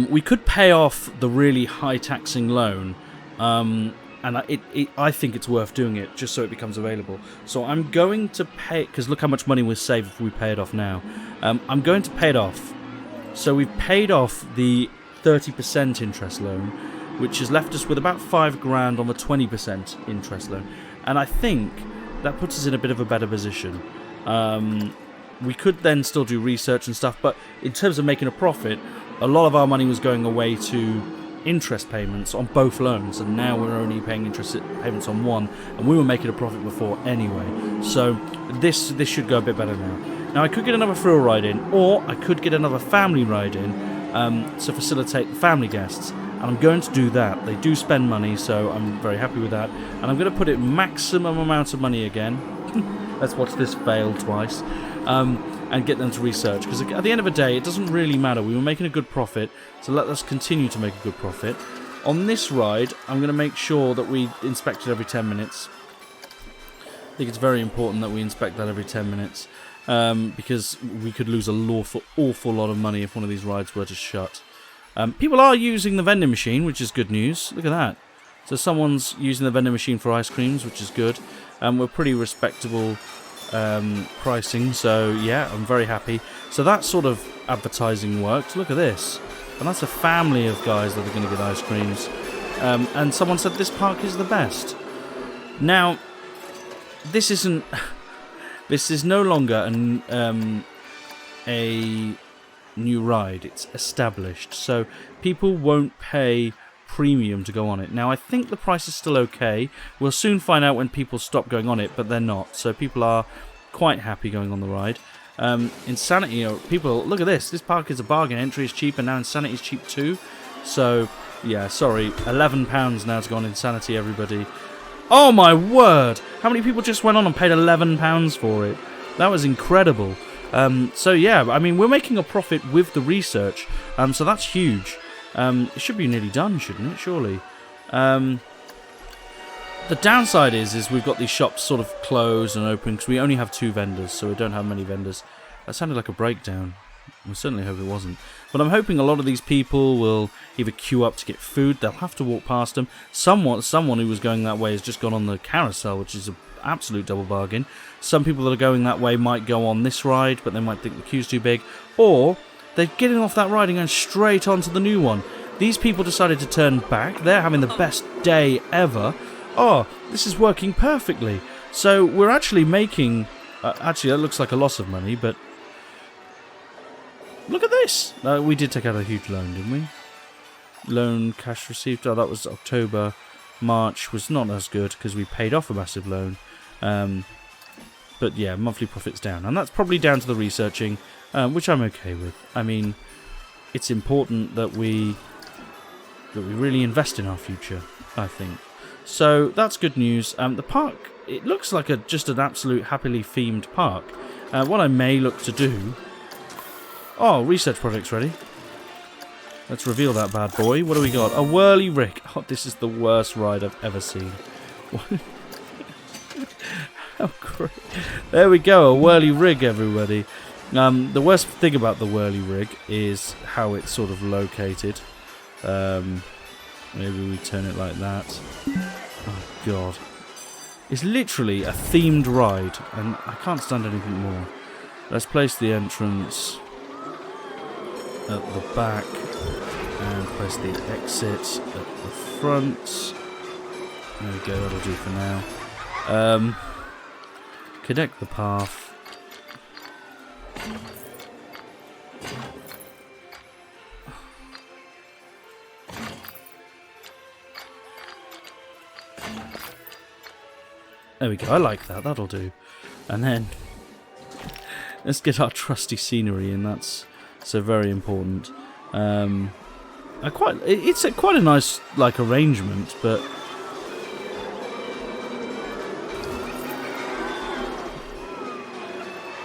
We could pay off the really high taxing loan, and I think it's worth doing it just so it becomes available. So I'm going to pay, because look how much money we'll save if we pay it off now. I'm going to pay it off. So we've paid off the 30% interest loan, which has left us with about £5,000 on the 20% interest loan, and I think that puts us in a bit of a better position. We could then still do research and stuff, but in terms of making a profit, a lot of our money was going away to interest payments on both loans, and now we're only paying interest payments on one, and we were making a profit before anyway. So this should go a bit better now. Now I could get another thrill ride in, or I could get another family ride in, to facilitate family guests, and I'm going to do that. They do spend money, so I'm very happy with that, and I'm going to put it maximum amount of money again. Let's watch this fail twice. and get them to research. Because at the end of the day, it doesn't really matter. We were making a good profit, so let us continue to make a good profit. On this ride, I'm going to make sure that we inspect it every 10 minutes. I think it's very important that we inspect that every 10 minutes. Because we could lose an awful lot of money if one of these rides were to shut. People are using the vending machine, which is good news. Look at that. So someone's using the vending machine for ice creams, which is good. We're pretty respectable pricing, so yeah, I'm very happy. So that sort of advertising worked. Look at this. And that's a family of guys that are going to get ice creams. And someone said this park is the best. Now, this isn't... This is no longer a new ride. It's established. So people won't pay premium to go on it. Now, I think the price is still okay. We'll soon find out when people stop going on it, but they're not. So people are quite happy going on the ride. Insanity, people, look at this. This park is a bargain. Entry is cheap, and now Insanity is cheap too. So, yeah, sorry. £11 now to go on Insanity, everybody. Oh my word! How many people just went on and paid £11 for it? That was incredible. So yeah, I mean, we're making a profit with the research, so that's huge. It should be nearly done, shouldn't it? Surely. The downside is we've got these shops sort of closed and open because we only have 2 vendors, so we don't have many vendors. That sounded like a breakdown. I certainly hope it wasn't. But I'm hoping a lot of these people will either queue up to get food. They'll have to walk past them. Someone who was going that way has just gone on the carousel, which is an absolute double bargain. Some people that are going that way might go on this ride, but they might think the queue's too big. Or they're getting off that ride and going straight onto the new one. These people decided to turn back. They're having the best day ever. Oh, this is working perfectly. So we're actually making... actually, that looks like a loss of money, but... Look at this! We did take out a huge loan, didn't we? Loan, cash received. Oh, that was October. March was not as good because we paid off a massive loan. But yeah, monthly profit's down. And that's probably down to the researching, which I'm okay with. I mean, it's important that we really invest in our future, I think. So that's good news. The park, it looks like just an absolute happily themed park. What I may look to do... Oh, research project's ready. Let's reveal that bad boy. What do we got? A whirly rig. Oh, this is the worst ride I've ever seen. Oh, great. There we go, a whirly rig, everybody. The worst thing about the whirly rig is how it's sort of located. Maybe we turn it like that. Oh, God. It's literally a themed ride, and I can't stand anything more. Let's place the entrance... at the back, and press the exit at the front. There we go, that'll do for now. Connect the path. There we go, I like that, that'll do. And then, let's get our trusty scenery in, that's... so very important. It's quite a nice arrangement, but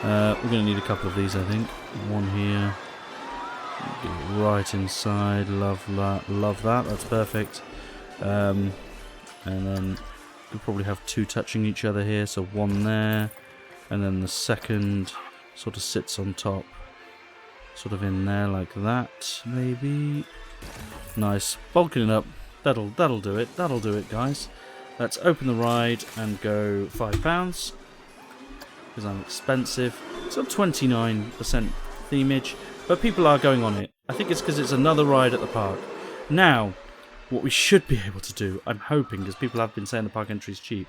we're going to need a couple of these, I think. One here, get it right inside. Love that. Love that. That's perfect. And then we'll probably have 2 touching each other here. So one there, and then the second sort of sits on top. Sort of in there like that, maybe. Nice. Bulking it up. That'll do it. That'll do it, guys. Let's open the ride and go £5. Because I'm expensive. It's got 29% themage. But people are going on it. I think it's because it's another ride at the park. Now, what we should be able to do, I'm hoping, because people have been saying the park entry is cheap,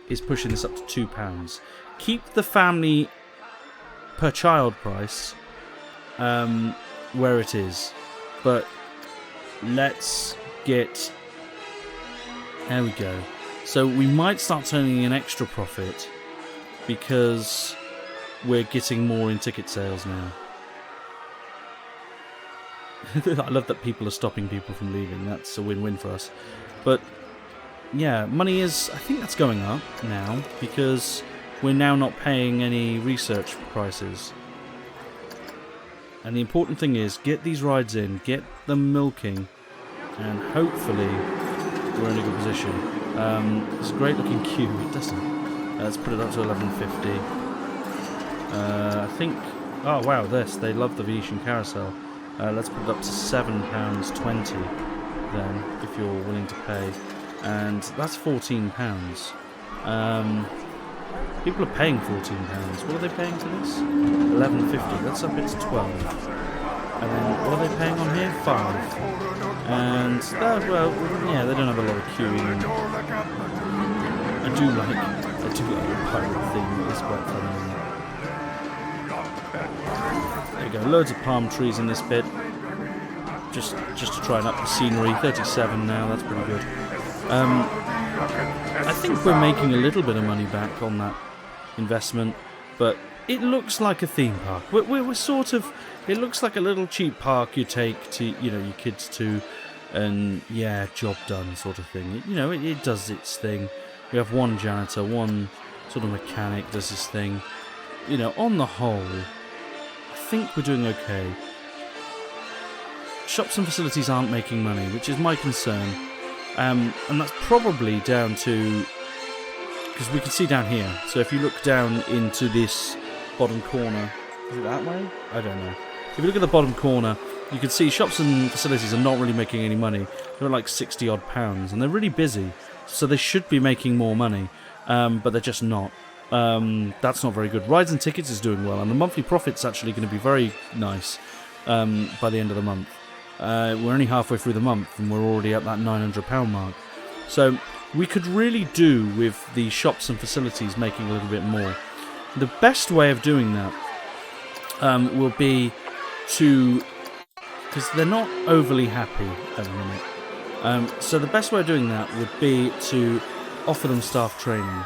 is pushing this up to £2. Keep the family per child price where it is, but let's get... There we go. So we might start turning an extra profit because we're getting more in ticket sales now. I love that people are stopping people from leaving. That's a win-win for us. But yeah, money is... I think that's going up now because we're now not paying any research prices. And the important thing is, get these rides in, get them milking, and hopefully we're in a good position. It's a great looking queue, doesn't. Let's put it up to 11.50. I think. Oh wow, they love the Venetian Carousel. Let's put it up to £7.20 then, if you're willing to pay, and that's £14. People are paying £14. What are they paying to this? 11.50. Let's up it to 12. And then what are they paying on here? 5. And well, yeah, they don't have a lot of queuing. I do like the pirate theme. It's quite funny. There you go. Loads of palm trees in this bit. Just to try and up the scenery. 37 now. That's pretty good. I think we're making a little bit of money back on that investment, but it looks like a theme park. We're sort of. It looks like a little cheap park you take to your kids to, and yeah, job done sort of thing. It does its thing. We have one janitor, one sort of mechanic does his thing. On the whole, I think we're doing okay. Shops and facilities aren't making money, which is my concern. And that's probably down to, because we can see down here. So if you look down into this bottom corner, is it that way? I don't know. If you look at the bottom corner, you can see shops and facilities are not really making any money. They're like 60 odd pounds, and they're really busy. So they should be making more money, but they're just not. That's not very good. Rides and Tickets is doing well, and the monthly profit's actually going to be very nice by the end of the month. We're only halfway through the month and we're already at that £900 mark. So we could really do with the shops and facilities making a little bit more. The best way of doing that will be to, because they're not overly happy at the minute. So the best way of doing that would be to offer them staff training.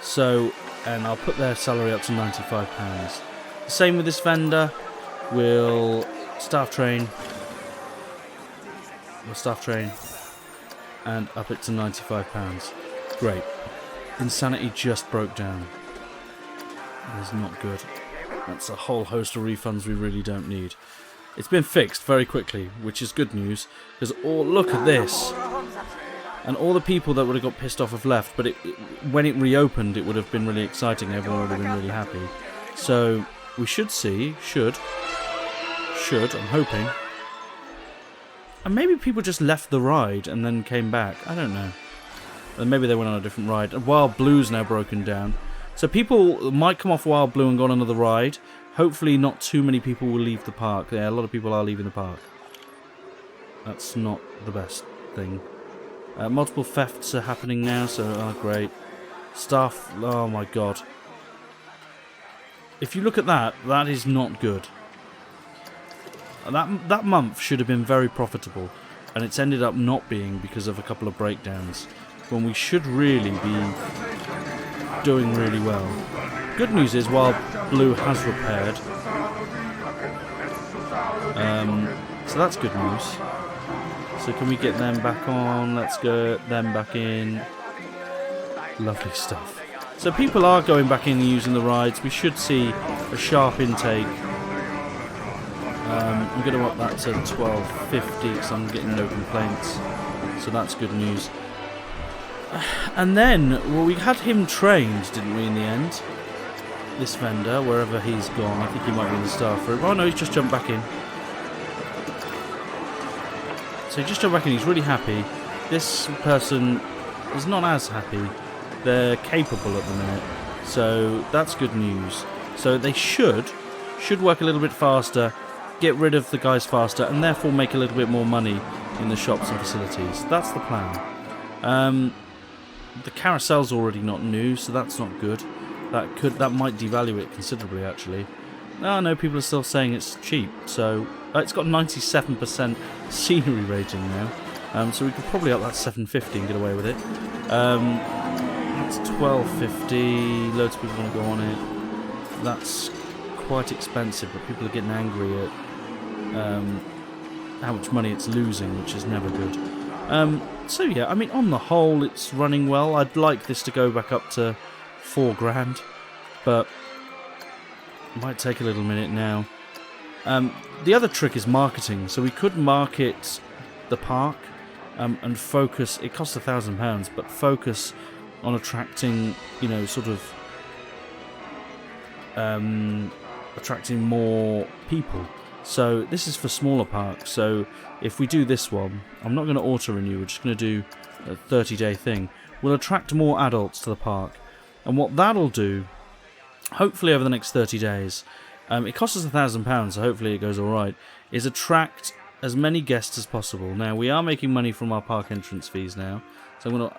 So, and I'll put their salary up to £95. The same with this vendor. We'll staff train, and up it to £95. Great. Insanity just broke down. That is not good. That's a whole host of refunds we really don't need. It's been fixed very quickly, which is good news, because look at this. And all the people that would have got pissed off have left, but when it reopened, it would have been really exciting. Everyone would have been really happy. So we should see, I'm hoping. And maybe people just left the ride and then came back. I don't know. And maybe they went on a different ride. Wild Blue's now broken down. So people might come off Wild Blue and go on another ride. Hopefully not too many people will leave the park. Yeah, a lot of people are leaving the park. That's not the best thing. Multiple thefts are happening now, so great. Staff, oh my god. If you look at that, that is not good. That month should have been very profitable, and it's ended up not being because of a couple of breakdowns, when we should really be doing really well. Good news is, Wild Blue has repaired, so that's good news. So can we get them back on? Let's get them back in. Lovely stuff. So people are going back in and using the rides. We should see a sharp intake. I'm going to up that to 12.50 because I'm getting no complaints. So that's good news. And then, well, we had him trained, didn't we, in the end? This vendor, wherever he's gone. I think he might be in the staff room. Oh no, he's just jumped back in. So he just jumped back in. He's really happy. This person is not as happy. They're capable at the minute. So that's good news. So they should work a little bit faster, get rid of the guys faster, and therefore make a little bit more money in the shops and facilities. That's the plan. The carousel's already not new, so that's not good. That might devalue it considerably, actually. Oh no, people are still saying it's cheap. So it's got 97% scenery rating now. So we could probably up that 750 and get away with it. That's 12.50. Loads of people want to go on it. That's quite expensive, but people are getting angry at how much money it's losing, which is never good. So yeah, I mean, on the whole, it's running well. I'd like this to go back up to 4 grand, but it might take a little minute now. The other trick is marketing, so we could market the park and focus. It costs £1,000, but focus on attracting, you know, sort of attracting more people. So this is for smaller parks. So if we do this one, I'm not going to auto renew. We're just going to do a 30-day thing. We'll attract more adults to the park, and what that'll do, hopefully over the next 30 days, it costs us £1,000, so hopefully it goes all right, is attract as many guests as possible. Now, we are making money from our park entrance fees now, so I'm going to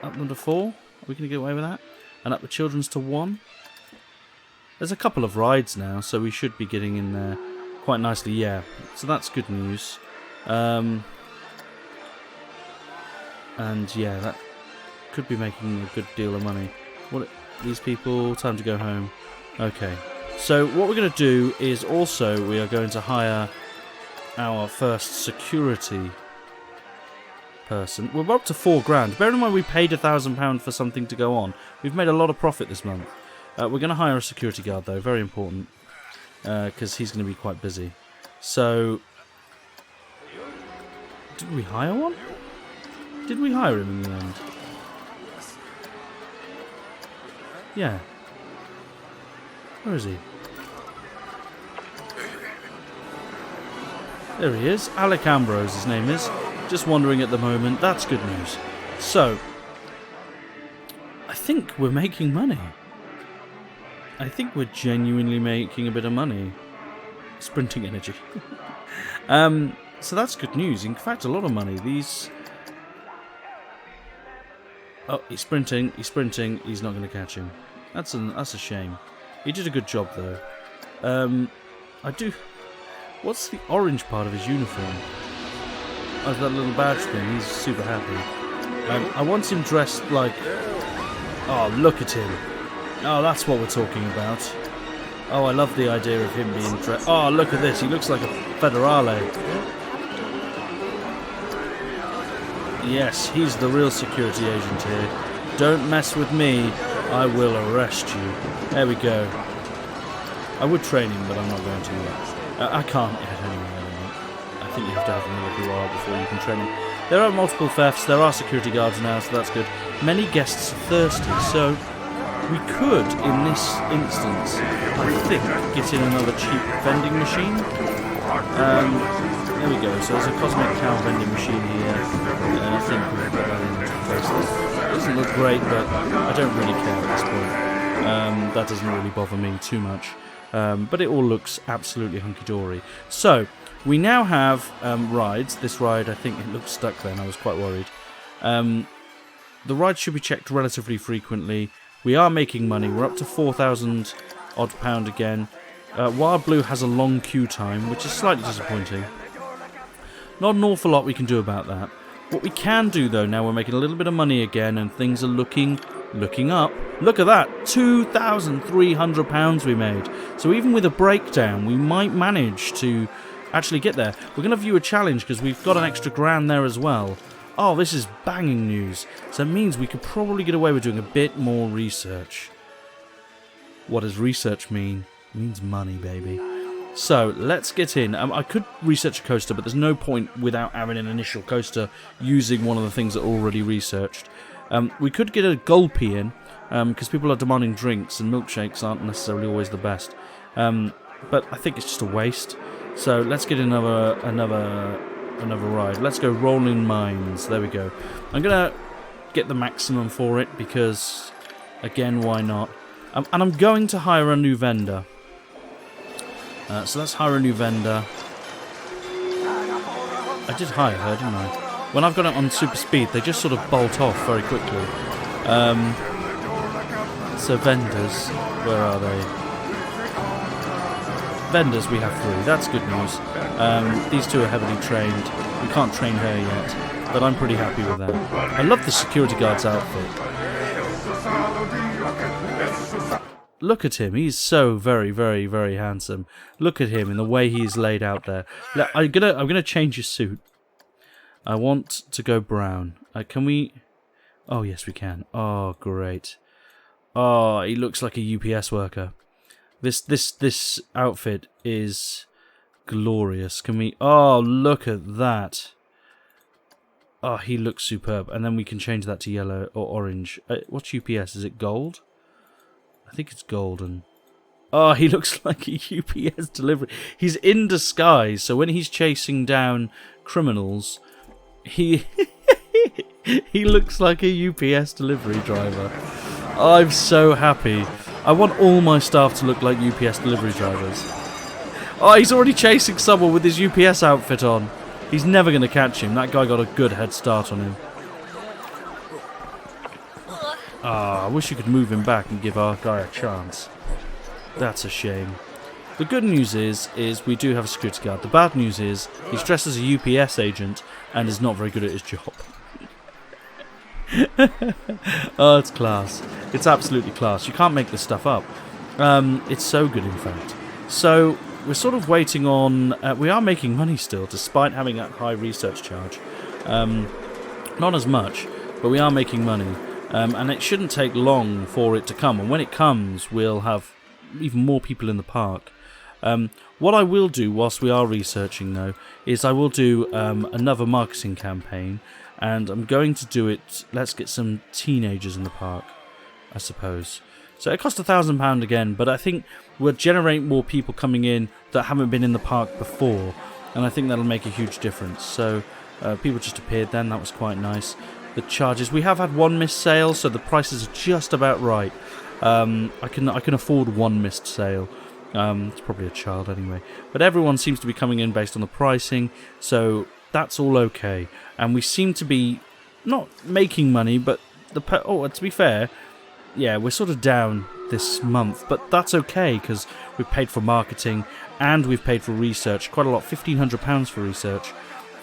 up them to 4. Are we going to get away with that? And up the children's to 1. There's a couple of rides now, so we should be getting in there quite nicely, yeah. So that's good news. And yeah, that could be making a good deal of money. What, these people, time to go home. Okay. So what we're going to do is also we are going to hire our first security person. We're up to 4 grand. Bear in mind we paid £1,000 for something to go on. We've made a lot of profit this month. We're going to hire a security guard though, very important, because he's going to be quite busy. So, did we hire one? Did we hire him in the end? Yeah. Where is he? There he is. Alec Ambrose, his name is. Just wandering at the moment. That's good news. So, I think we're making money. I think we're genuinely making a bit of money. Sprinting energy. So that's good news. In fact, a lot of money. These... Oh, he's sprinting. He's sprinting. He's not going to catch him. That's a shame. He did a good job, though. I do... What's the orange part of his uniform? Oh, that little badge thing. He's super happy. I want him dressed like... Oh, look at him. Oh, that's what we're talking about. Oh, I love the idea of him being dressed... Oh, look at this. He looks like a federale. Yes, he's the real security agent here. Don't mess with me. I will arrest you. There we go. I would train him, but I'm not going to yet. I can't yet anyway. I think you have to have him a little while before you can train him. There are multiple thefts. There are security guards now, so that's good. Many guests are thirsty, so... We could, in this instance, I think, get in another cheap vending machine. There we go. So there's a Cosmic Cow vending machine here, and I think we've got that into place. It doesn't look great, but I don't really care at this point. That doesn't really bother me too much. But it all looks absolutely hunky-dory. So, we now have rides. This ride, I think it looks stuck then. I was quite worried. The rides should be checked relatively frequently. We are making money. We're up to £4,000 odd again. Wild Blue has a long queue time, which is slightly disappointing. Not an awful lot we can do about that. What we can do, though, now we're making a little bit of money again, and things are looking up. Look at that, £2,300 we made. So even with a breakdown, we might manage to actually get there. We're going to view a challenge because we've got an extra grand there as well. Oh, this is banging news. So it means we could probably get away with doing a bit more research. What does research mean? It means money, baby. So, let's get in. I could research a coaster, but there's no point without having an initial coaster using one of the things that are already researched. We could get a gulpy in, because people are demanding drinks, and milkshakes aren't necessarily always the best. But I think it's just a waste. So, let's get another ride. Let's go Rolling Mines. There we go. I'm going to get the maximum for it because, again, why not? And I'm going to hire a new vendor. So let's hire a new vendor. I did hire her, didn't I? When I've got it on super speed, they just sort of bolt off very quickly. So vendors, where are they? Vendors, we have 3. That's good news. These 2 are heavily trained. We can't train her yet, but I'm pretty happy with that. I love the security guard's outfit. Look at him. He's so very, very, very handsome. Look at him and the way he's laid out there. I'm gonna change his suit. I want to go brown. Can we? Oh yes, we can. Oh great. Oh, he looks like a UPS worker. This outfit is glorious. Can we... Oh, look at that. Oh, he looks superb. And then we can change that to yellow or orange. What's UPS? Is it gold? I think it's golden. Oh, he looks like a UPS delivery. He's in disguise, so when he's chasing down criminals, he he looks like a UPS delivery driver. I'm so happy. I want all my staff to look like UPS delivery drivers. Oh, he's already chasing someone with his UPS outfit on. He's never going to catch him. That guy got a good head start on him. Ah, I wish you could move him back and give our guy a chance. That's a shame. The good news is we do have a security guard. The bad news is he's dressed as a UPS agent and is not very good at his job. Oh, it's class. It's absolutely class. You can't make this stuff up. It's so good, in fact. So we're sort of waiting on... we are making money still, despite having that high research charge. Not as much, but we are making money. And it shouldn't take long for it to come. And when it comes, we'll have even more people in the park. What I will do whilst we are researching, though, is I will do another marketing campaign. And I'm going to do it... Let's get some teenagers in the park, I suppose. So it costs £1,000 again, but I think we'll generate more people coming in that haven't been in the park before, and I think that'll make a huge difference. So people just appeared then, that was quite nice. The charges, we have had one missed sale, so the prices are just about right. I can afford one missed sale. It's probably a child anyway, but everyone seems to be coming in based on the pricing, so that's all okay. And we seem to be not making money, but to be fair, yeah, we're sort of down this month, but that's okay because we've paid for marketing and we've paid for research, quite a lot, £1,500 for research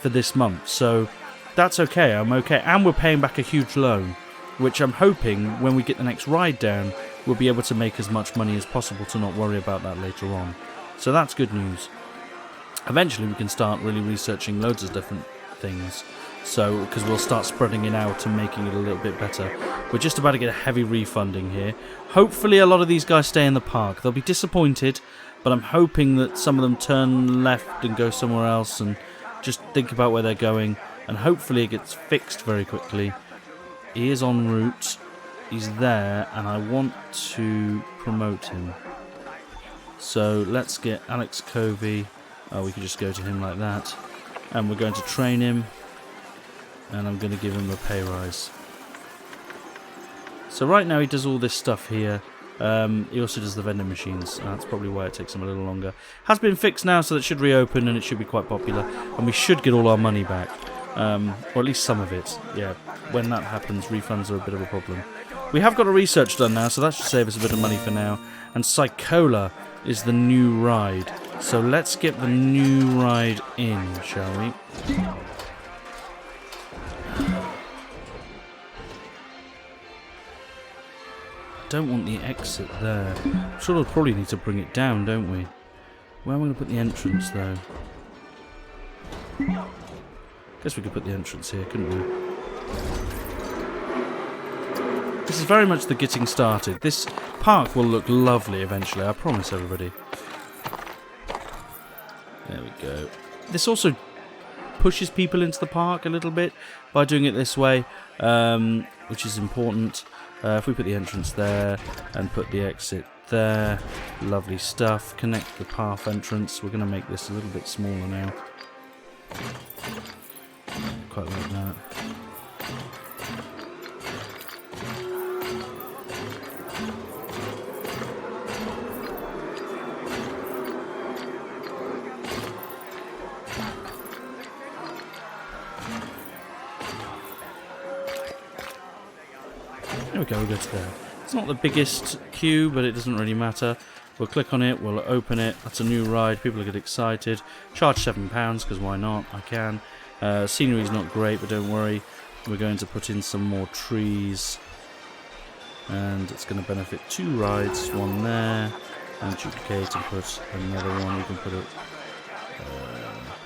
for this month, so that's okay, I'm okay. And we're paying back a huge loan, which I'm hoping when we get the next ride down, we'll be able to make as much money as possible to not worry about that later on. So that's good news. Eventually we can start really researching loads of different things. So, because we'll start spreading it out and making it a little bit better. We're just about to get a heavy refunding here. Hopefully a lot of these guys stay in the park. They'll be disappointed, but I'm hoping that some of them turn left and go somewhere else and just think about where they're going. And hopefully it gets fixed very quickly. He is en route. He's there, and I want to promote him. So let's get Alex Covey. Oh, we can just go to him like that. And we're going to train him. And I'm going to give him a pay rise. So right now he does all this stuff here. He also does the vending machines. That's probably why it takes him a little longer. Has been fixed now, so that should reopen and it should be quite popular. And we should get all our money back. Or at least some of it. Yeah, when that happens, refunds are a bit of a problem. We have got a research done now, so that should save us a bit of money for now. And Psychola is the new ride. So let's get the new ride in, shall we? Don't want the exit there. I'm sure we'll probably need to bring it down, don't we? Where am I going to put the entrance, though? Guess we could put the entrance here, couldn't we? This is very much the getting started. This park will look lovely eventually, I promise everybody. There we go. This also pushes people into the park a little bit by doing it this way, which is important. If we put the entrance there and put the exit there, lovely stuff. Connect the path entrance. We're going to make this a little bit smaller now. Quite like that. There we go, we'll go to there. It's not the biggest queue, but it doesn't really matter. We'll click on it, we'll open it. That's a new ride, people will get excited. Charge £7, because why not? I can. Scenery's not great, but don't worry. We're going to put in some more trees. And it's going to benefit 2 rides, one there. And duplicate and put another one. We can put it...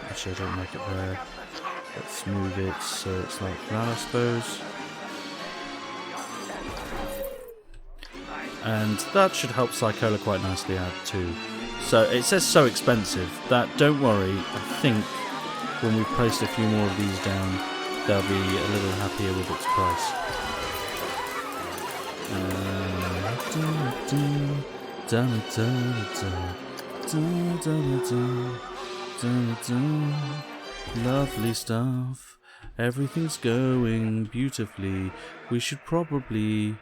actually, I don't like it there. Let's move it so it's like that, I suppose. and that should help Psychola quite nicely out too. So it says so expensive. That, don't worry, I think when we've placed a few more of these down, they'll be a little happier with its price. Lovely stuff. Everything's going beautifully. We should probably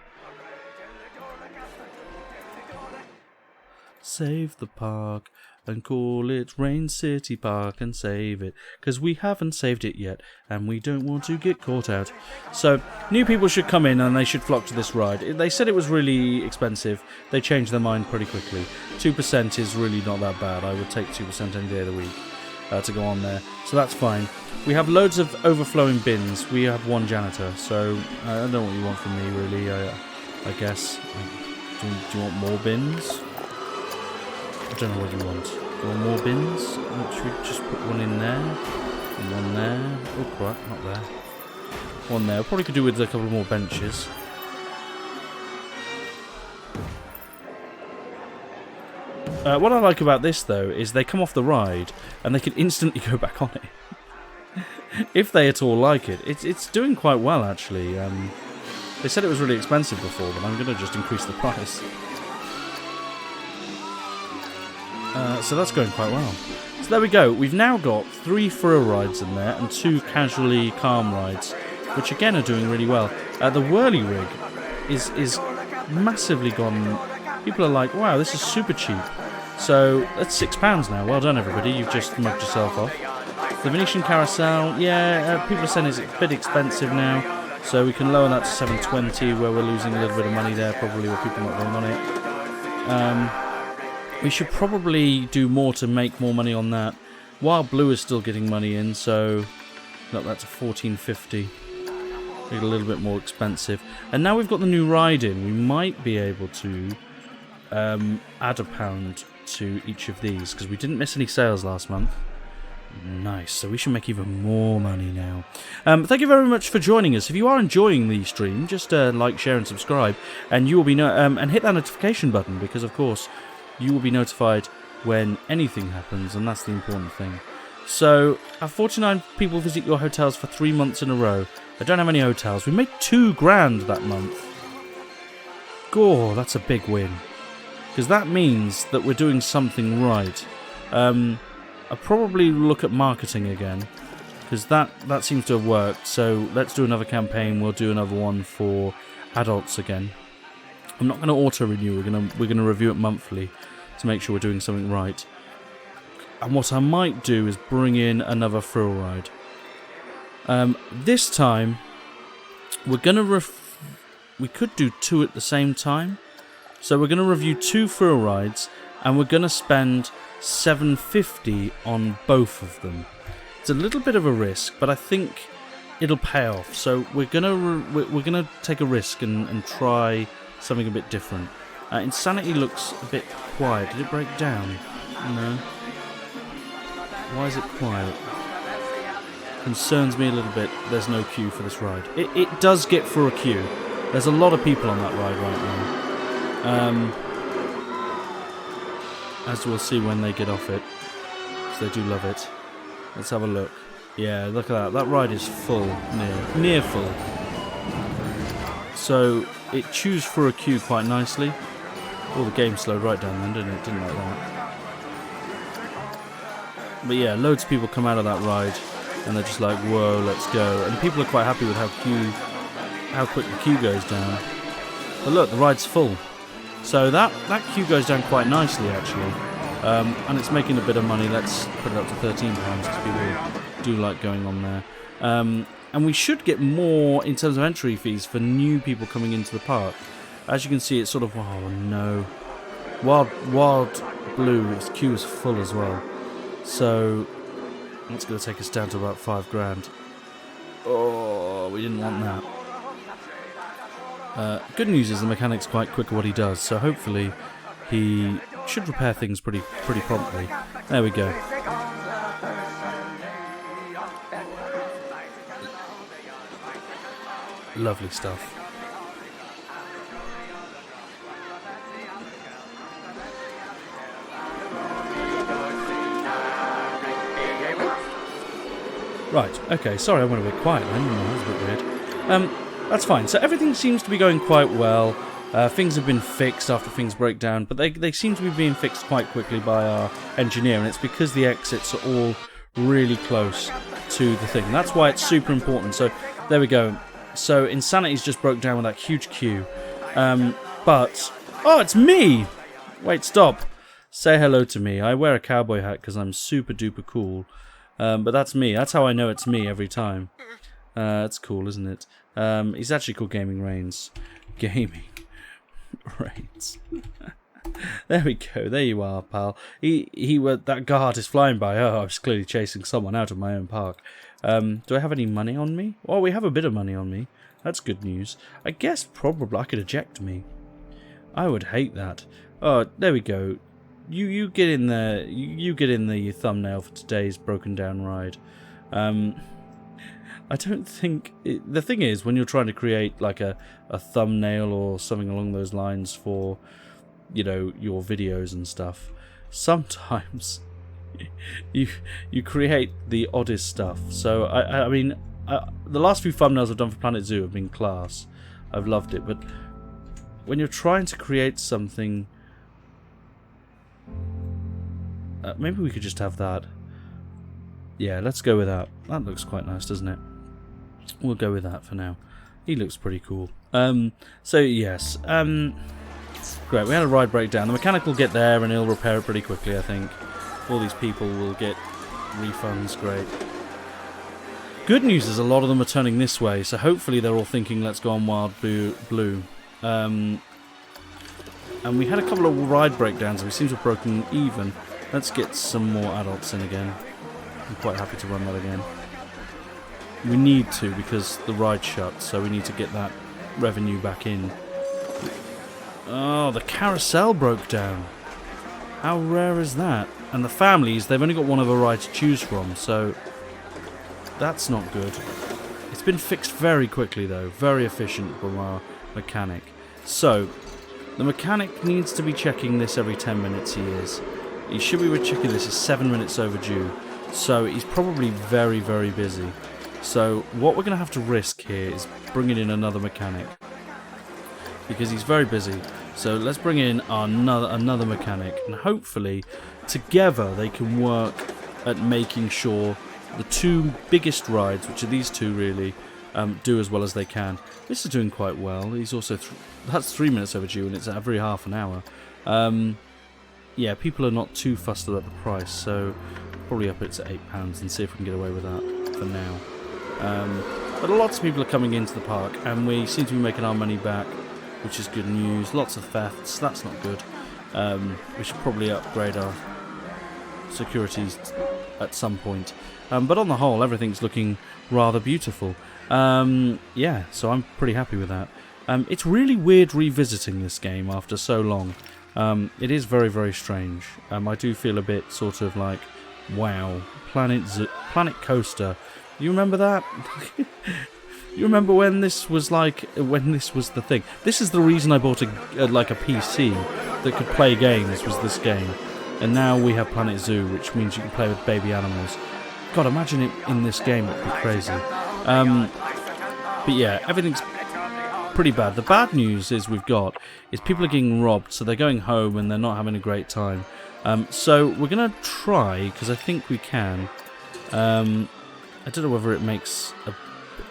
save the park and call it Rain City Park and save it, because we haven't saved it yet and we don't want to get caught out. So new people should come in and they should flock to this ride. They said it was really expensive. They changed their mind pretty quickly. 2% is really not that bad. I would take 2% any day of the week to go on there, so that's fine. We have loads of overflowing bins. We have one janitor, so I don't know what you want from me really. I guess do you want more bins? I don't know what you want. Do you want more bins? Should we just put one in there? And one there. Oh crap, not there. One there. Probably could do with a couple more benches. What I like about this though is they come off the ride and they can instantly go back on it. If they at all like it. It's doing quite well actually. They said it was really expensive before, but I'm going to just increase the price. So that's going quite well. So there we go. We've now got 3 thrill rides in there and 2 casually calm rides, which again are doing really well. The whirly rig is massively gone. People are like, wow, this is super cheap. So that's £6 now. Well done, everybody. You've just mugged yourself off. The Venetian Carousel, yeah, people are saying it's a bit expensive now, so we can lower that to $7.20, where we're losing a little bit of money there, probably with people not going on it. We should probably do more to make more money on that. Wild Blue is still getting money in, so got that to $14.50. Make it a little bit more expensive. And now we've got the new ride in, we might be able to add £1 to each of these, because we didn't miss any sales last month. Nice, so we should make even more money now. Thank you very much for joining us. If you are enjoying the stream, just like, share and subscribe, and you will be and hit that notification button, because of course you will be notified when anything happens, and that's the important thing. So, 49 people visit your hotels for 3 months in a row. I don't have any hotels. We made £2,000 that month. Gore, that's a big win. Because that means that we're doing something right. I'll probably look at marketing again, because that seems to have worked. So let's do another campaign. We'll do another one for adults again. I'm not going to auto-renew. We're gonna review it monthly to make sure we're doing something right. And what I might do is bring in another thrill ride. This time we're gonna we could do 2 at the same time. So we're gonna review 2 thrill rides, and we're gonna spend $7.50 on both of them. It's a little bit of a risk, but I think it'll pay off. So we're gonna take a risk and try something a bit different. Insanity looks a bit quiet. Did it break down? No. Why is it quiet? Concerns me a little bit. There's no queue for this ride. It does get for a queue. There's a lot of people on that ride right now. As we'll see when they get off it, because they do love it. Let's have a look. Yeah, look at that. That ride is full, near full. So it chews for a queue quite nicely. Oh, the game slowed right down then, didn't it? Didn't like that. But yeah, loads of people come out of that ride, and they're just like, whoa, let's go. And people are quite happy with how quick the queue goes down. But look, the ride's full. So that queue goes down quite nicely, actually. And it's making a bit of money. Let's put it up to £13, because people do like going on there. And we should get more in terms of entry fees for new people coming into the park. As you can see, it's sort of, oh no. Wild Blue, its queue is full as well. So that's going to take us down to about £5,000. Oh, we didn't want that. Good news is the mechanic's quite quick at what he does, so hopefully he should repair things pretty promptly. There we go. Lovely stuff. Right, okay, sorry I went a bit quiet then, that was a bit weird. That's fine, so everything seems to be going quite well. Things have been fixed after things break down, but they seem to be being fixed quite quickly by our engineer, and it's because the exits are all really close to the thing. That's why it's super important. So, there we go. So, Insanity's just broke down with that huge queue. But... Oh, it's me! Wait, stop. Say hello to me. I wear a cowboy hat because I'm super duper cool. But that's me. That's how I know it's me every time. It's cool, isn't it? He's actually called Gaming Reigns. Gaming Reigns. There we go. There you are, pal. That guard is flying by. Oh, I was clearly chasing someone out of my own park. Do I have any money on me? Oh, we have a bit of money on me. That's good news. I guess probably I could eject me. I would hate that. Oh, there we go. You get in there. You get in the thumbnail for today's broken down ride. I don't think... the thing is, when you're trying to create like a thumbnail or something along those lines for, you know, your videos and stuff, sometimes you create the oddest stuff. So, I mean, the last few thumbnails I've done for Planet Zoo have been class. I've loved it, but when you're trying to create something... maybe we could just have that. Yeah, let's go with that. That looks quite nice, doesn't it? We'll go with that for now. He looks pretty cool. So yes. Great, we had a ride breakdown. The mechanic will get there and he'll repair it pretty quickly, I think. All these people will get refunds, great. Good news is a lot of them are turning this way, so hopefully they're all thinking, let's go on Wild Blue. And we had a couple of ride breakdowns and we seem to have broken even. Let's get some more adults in again. I'm quite happy to run that again. We need to because the ride's shut, so we need to get that revenue back in. Oh, the carousel broke down. How rare is that? And the families, they've only got one other ride to choose from, so that's not good. It's been fixed very quickly though, very efficient from our mechanic. So, the mechanic needs to be checking this every 10 minutes he is. He should be checking this, it's 7 minutes overdue. So he's probably very, very busy. So what we're going to have to risk here is bringing in another mechanic. Because he's very busy. So let's bring in another mechanic. And hopefully, together they can work at making sure the two biggest rides, which are these two really, do as well as they can. This is doing quite well. He's also... that's 3 minutes overdue and it's every half an hour. Yeah, people are not too fussed about the price, so probably up it to £8 and see if we can get away with that for now. But lots of people are coming into the park and we seem to be making our money back, which is good news. Lots of thefts, that's not good. We should probably upgrade our securities at some point. But on the whole, everything's looking rather beautiful. Yeah, so I'm pretty happy with that. It's really weird revisiting this game after so long. It is very, very strange. I do feel a bit sort of like, wow, Planet Coaster. You remember that? You remember when this was the thing? This is the reason I bought a PC that could play games, was this game. And now we have Planet Zoo, which means you can play with baby animals. God, imagine it in this game, it'd be crazy. But yeah, everything's pretty bad. The bad news is people are getting robbed, so they're going home and they're not having a great time. So we're going to try, because I think we can. I don't know whether it makes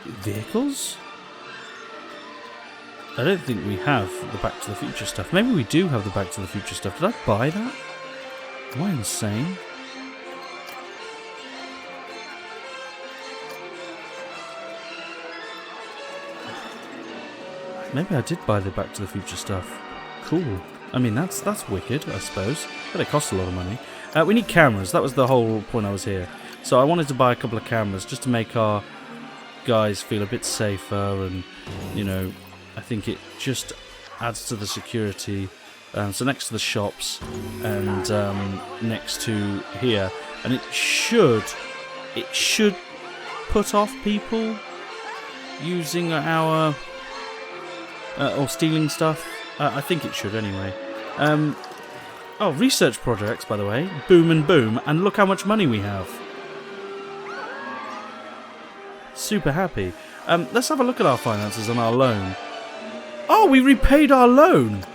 vehicles? I don't think we have the Back to the Future stuff. Maybe we do have the Back to the Future stuff. Did I buy that? Am I insane? Maybe I did buy the Back to the Future stuff. Cool. I mean, that's wicked, I suppose. But it costs a lot of money. We need cameras. That was the whole point I was here. So I wanted to buy a couple of cameras just to make our guys feel a bit safer, and, you know, I think it just adds to the security. So next to the shops and next to here, and it should put off people using our or stealing stuff. I think it should anyway. Oh, research projects, by the way. Boom and boom, and look how much money we have. Super happy. Let's have a look at our finances and our loan. Oh, we repaid our loan!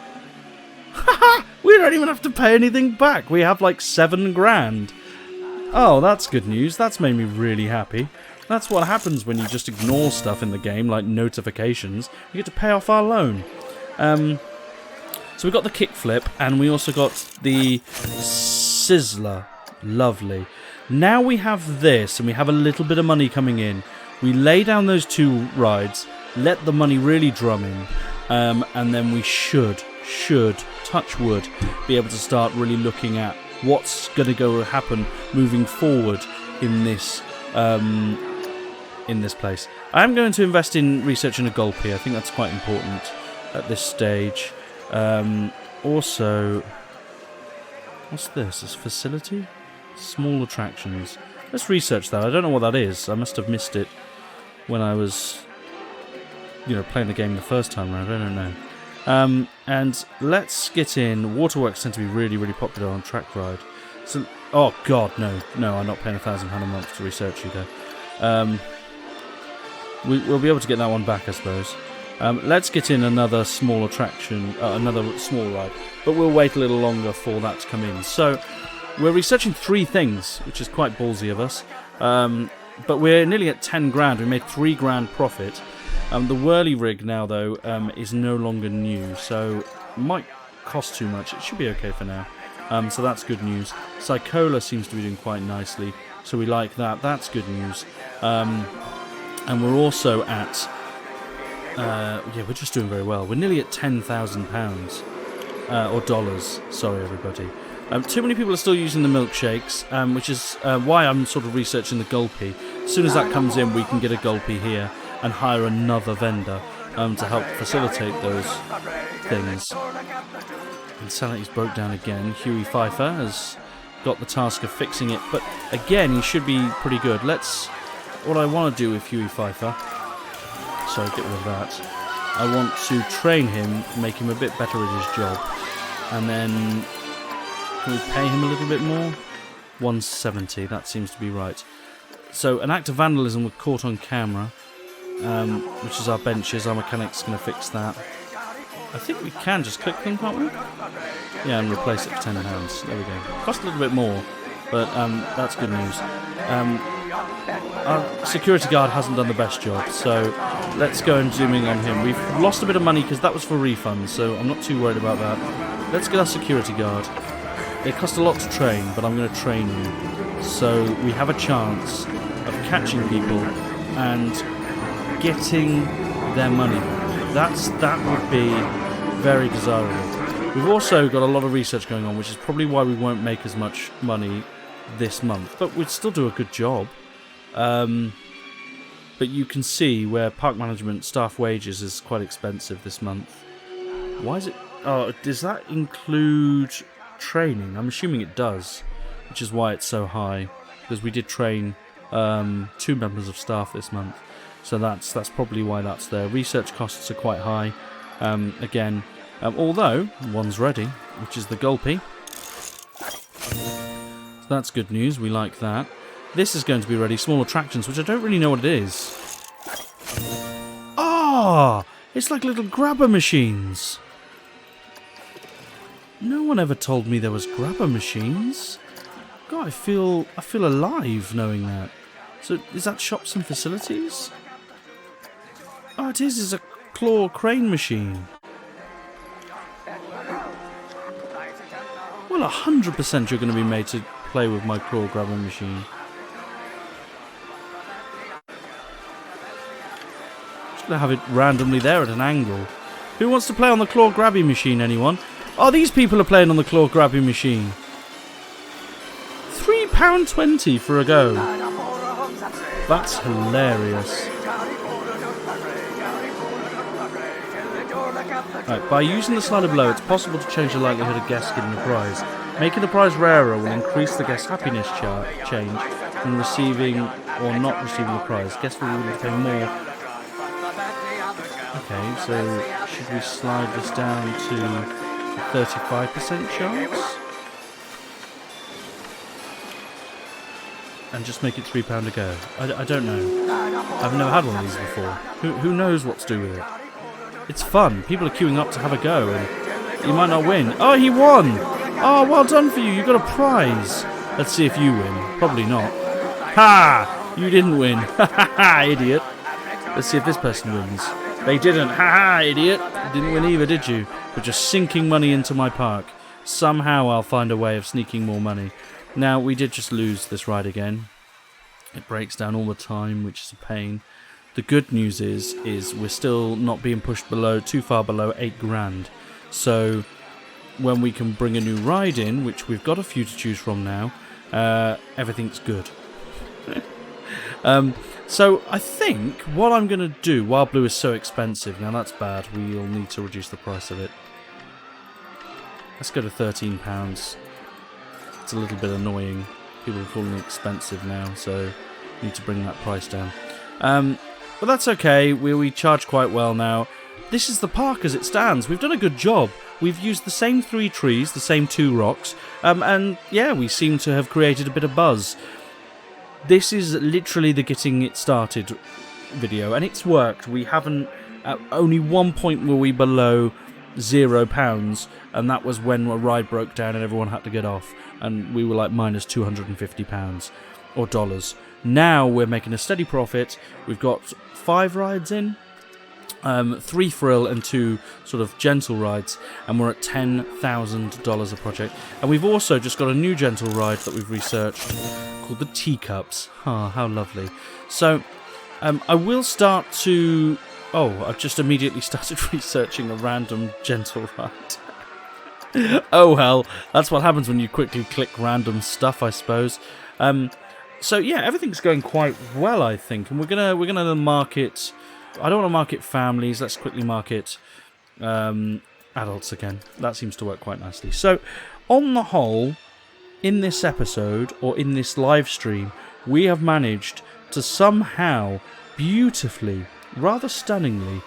Haha! We don't even have to pay anything back. We have like 7 grand. Oh, that's good news. That's made me really happy. That's what happens when you just ignore stuff in the game, like notifications. You get to pay off our loan. So we got the kickflip, and we also got the Sizzler. Lovely. Now we have this, and we have a little bit of money coming in. We lay down those 2 rides, let the money really drum in, and then we should, touch wood, be able to start really looking at what's going to happen moving forward in this place. I am going to invest in researching a Gulpy. I think that's quite important at this stage. Also, what's this? Is facility? Small attractions. Let's research that. I don't know what that is. I must have missed it when I was, playing the game the first time around. I don't know. And let's get in. Waterworks tend to be really, really popular on track ride. So, oh god, no, I'm not paying £1,000 a month to research you there. We'll be able to get that one back, I suppose. Let's get in another small attraction, another small ride, but we'll wait a little longer for that to come in. So, we're researching 3 things, which is quite ballsy of us, but we're nearly at 10 grand. We made 3 grand profit. The whirly rig now, though, is no longer new, so it might cost too much. It should be okay for now, so that's good news. Psychola seems to be doing quite nicely, so we like that. That's good news. And we're also at... we're just doing very well. We're nearly at £10,000 or dollars. Sorry, everybody. Too many people are still using the milkshakes, which is why I'm sort of researching the Gulpy. As soon as that comes in, we can get a Gulpy here and hire another vendor to help facilitate those things. Insanity's broke down again. Huey Pfeiffer has got the task of fixing it, but again, he should be pretty good. What I want to do with Huey Pfeiffer, sorry, get rid of that. I want to train him, make him a bit better at his job, and then can we pay him a little bit more? 170, that seems to be right. So an act of vandalism was caught on camera, which is our benches. Our mechanic's going to fix that. I think we can just click them, can't we? Yeah, and replace it for £10. There we go. Cost a little bit more, but that's good news. Our security guard hasn't done the best job, so let's go and zoom in on him. We've lost a bit of money because that was for refunds, so I'm not too worried about that. Let's get our security guard. It cost a lot to train, but I'm going to train you. So we have a chance of catching people and getting their money. That would be very desirable. We've also got a lot of research going on, which is probably why we won't make as much money this month, but we'd still do a good job. But you can see where park management staff wages is quite expensive this month. Why is it? Oh, does that include training? I'm assuming it does, which is why it's so high, because we did train 2 members of staff this month, so that's probably why that's there. Research costs are quite high, again, although one's ready, which is the Gulpy. So that's good news, we like that. This is going to be ready. Small attractions, which I don't really know what it is. Ah, it's like little grabber machines. No one ever told me there was grabber machines. God, I feel alive knowing that. So, is that shops and facilities? Oh, it is. It's a claw crane machine. Well, 100% you're going to be made to play with my claw grabber machine. Just going to have it randomly there at an angle. Who wants to play on the claw grabby machine, anyone? Oh, these people are playing on the claw grabby machine. £3.20 for a go. That's hilarious. Right, by using the slider below, it's possible to change the likelihood of guests getting the prize. Making the prize rarer will increase the guest's happiness change in receiving or not receiving the prize. Guests will be able to pay more. Okay, so should we slide this down to 35% chance? and just make it £3 a go. I don't know. I've never had one of these before. Who knows what to do with it? It's fun. People are queuing up to have a go, and you might not win. Oh, he won! Oh, well done for you. You got a prize. Let's see if you win. Probably not. Ha! You didn't win. Ha ha ha, idiot. Let's see if this person wins. They didn't. Ha ha, idiot. You didn't win either, did you? But just sinking money into my park. Somehow I'll find a way of sneaking more money. Now, we did just lose this ride again. It breaks down all the time, which is a pain. The good news is we're still not being pushed too far below 8 grand. So when we can bring a new ride in, which we've got a few to choose from now, everything's good. So I think what I'm going to do, Wild Blue is so expensive, now that's bad, we'll need to reduce the price of it. Let's go to £13. It's a little bit annoying. People are calling it expensive now, so need to bring that price down. But that's okay, we charge quite well now. This is the park as it stands. We've done a good job. We've used the same 3 trees, the same 2 rocks, and yeah, we seem to have created a bit of buzz. This is literally the getting it started video, and it's worked. We haven't... At only one point were we below £0, and that was when a ride broke down and everyone had to get off, and we were like minus £250 or dollars. Now we're making a steady profit. We've got 5 rides in, 3 frill and 2 sort of gentle rides, and we're at $10,000 a project. And we've also just got a new gentle ride that we've researched called the Teacups. Ah, how lovely. So I will start to... Oh, I've just immediately started researching a random gentle ride. Oh well, that's what happens when you quickly click random stuff, I suppose. So yeah, everything's going quite well, I think, and we're gonna market. I don't want to market families. Let's quickly market adults again. That seems to work quite nicely. So, on the whole, in this episode or in this live stream, we have managed to somehow beautifully, rather stunningly,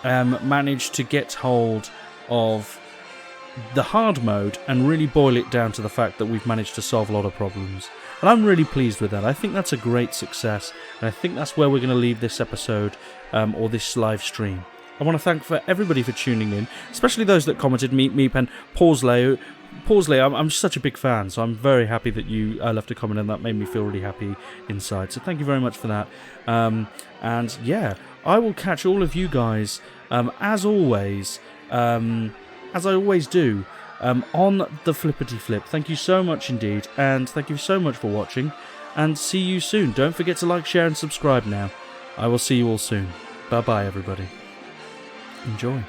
manage to get hold of the hard mode and really boil it down to the fact that we've managed to solve a lot of problems. And I'm really pleased with that. I think that's a great success, and I think that's where we're going to leave this episode or this live stream. I want to thank everybody for tuning in, especially those that commented, Meep and Pausley. I'm such a big fan, so I'm very happy that you left a comment, and that made me feel really happy inside. So thank you very much for that. And yeah, I will catch all of you guys, as always, as I always do, on the Flippity Flip. Thank you so much indeed, and thank you so much for watching, and see you soon. Don't forget to like, share, and subscribe now. I will see you all soon. Bye-bye, everybody. Enjoy.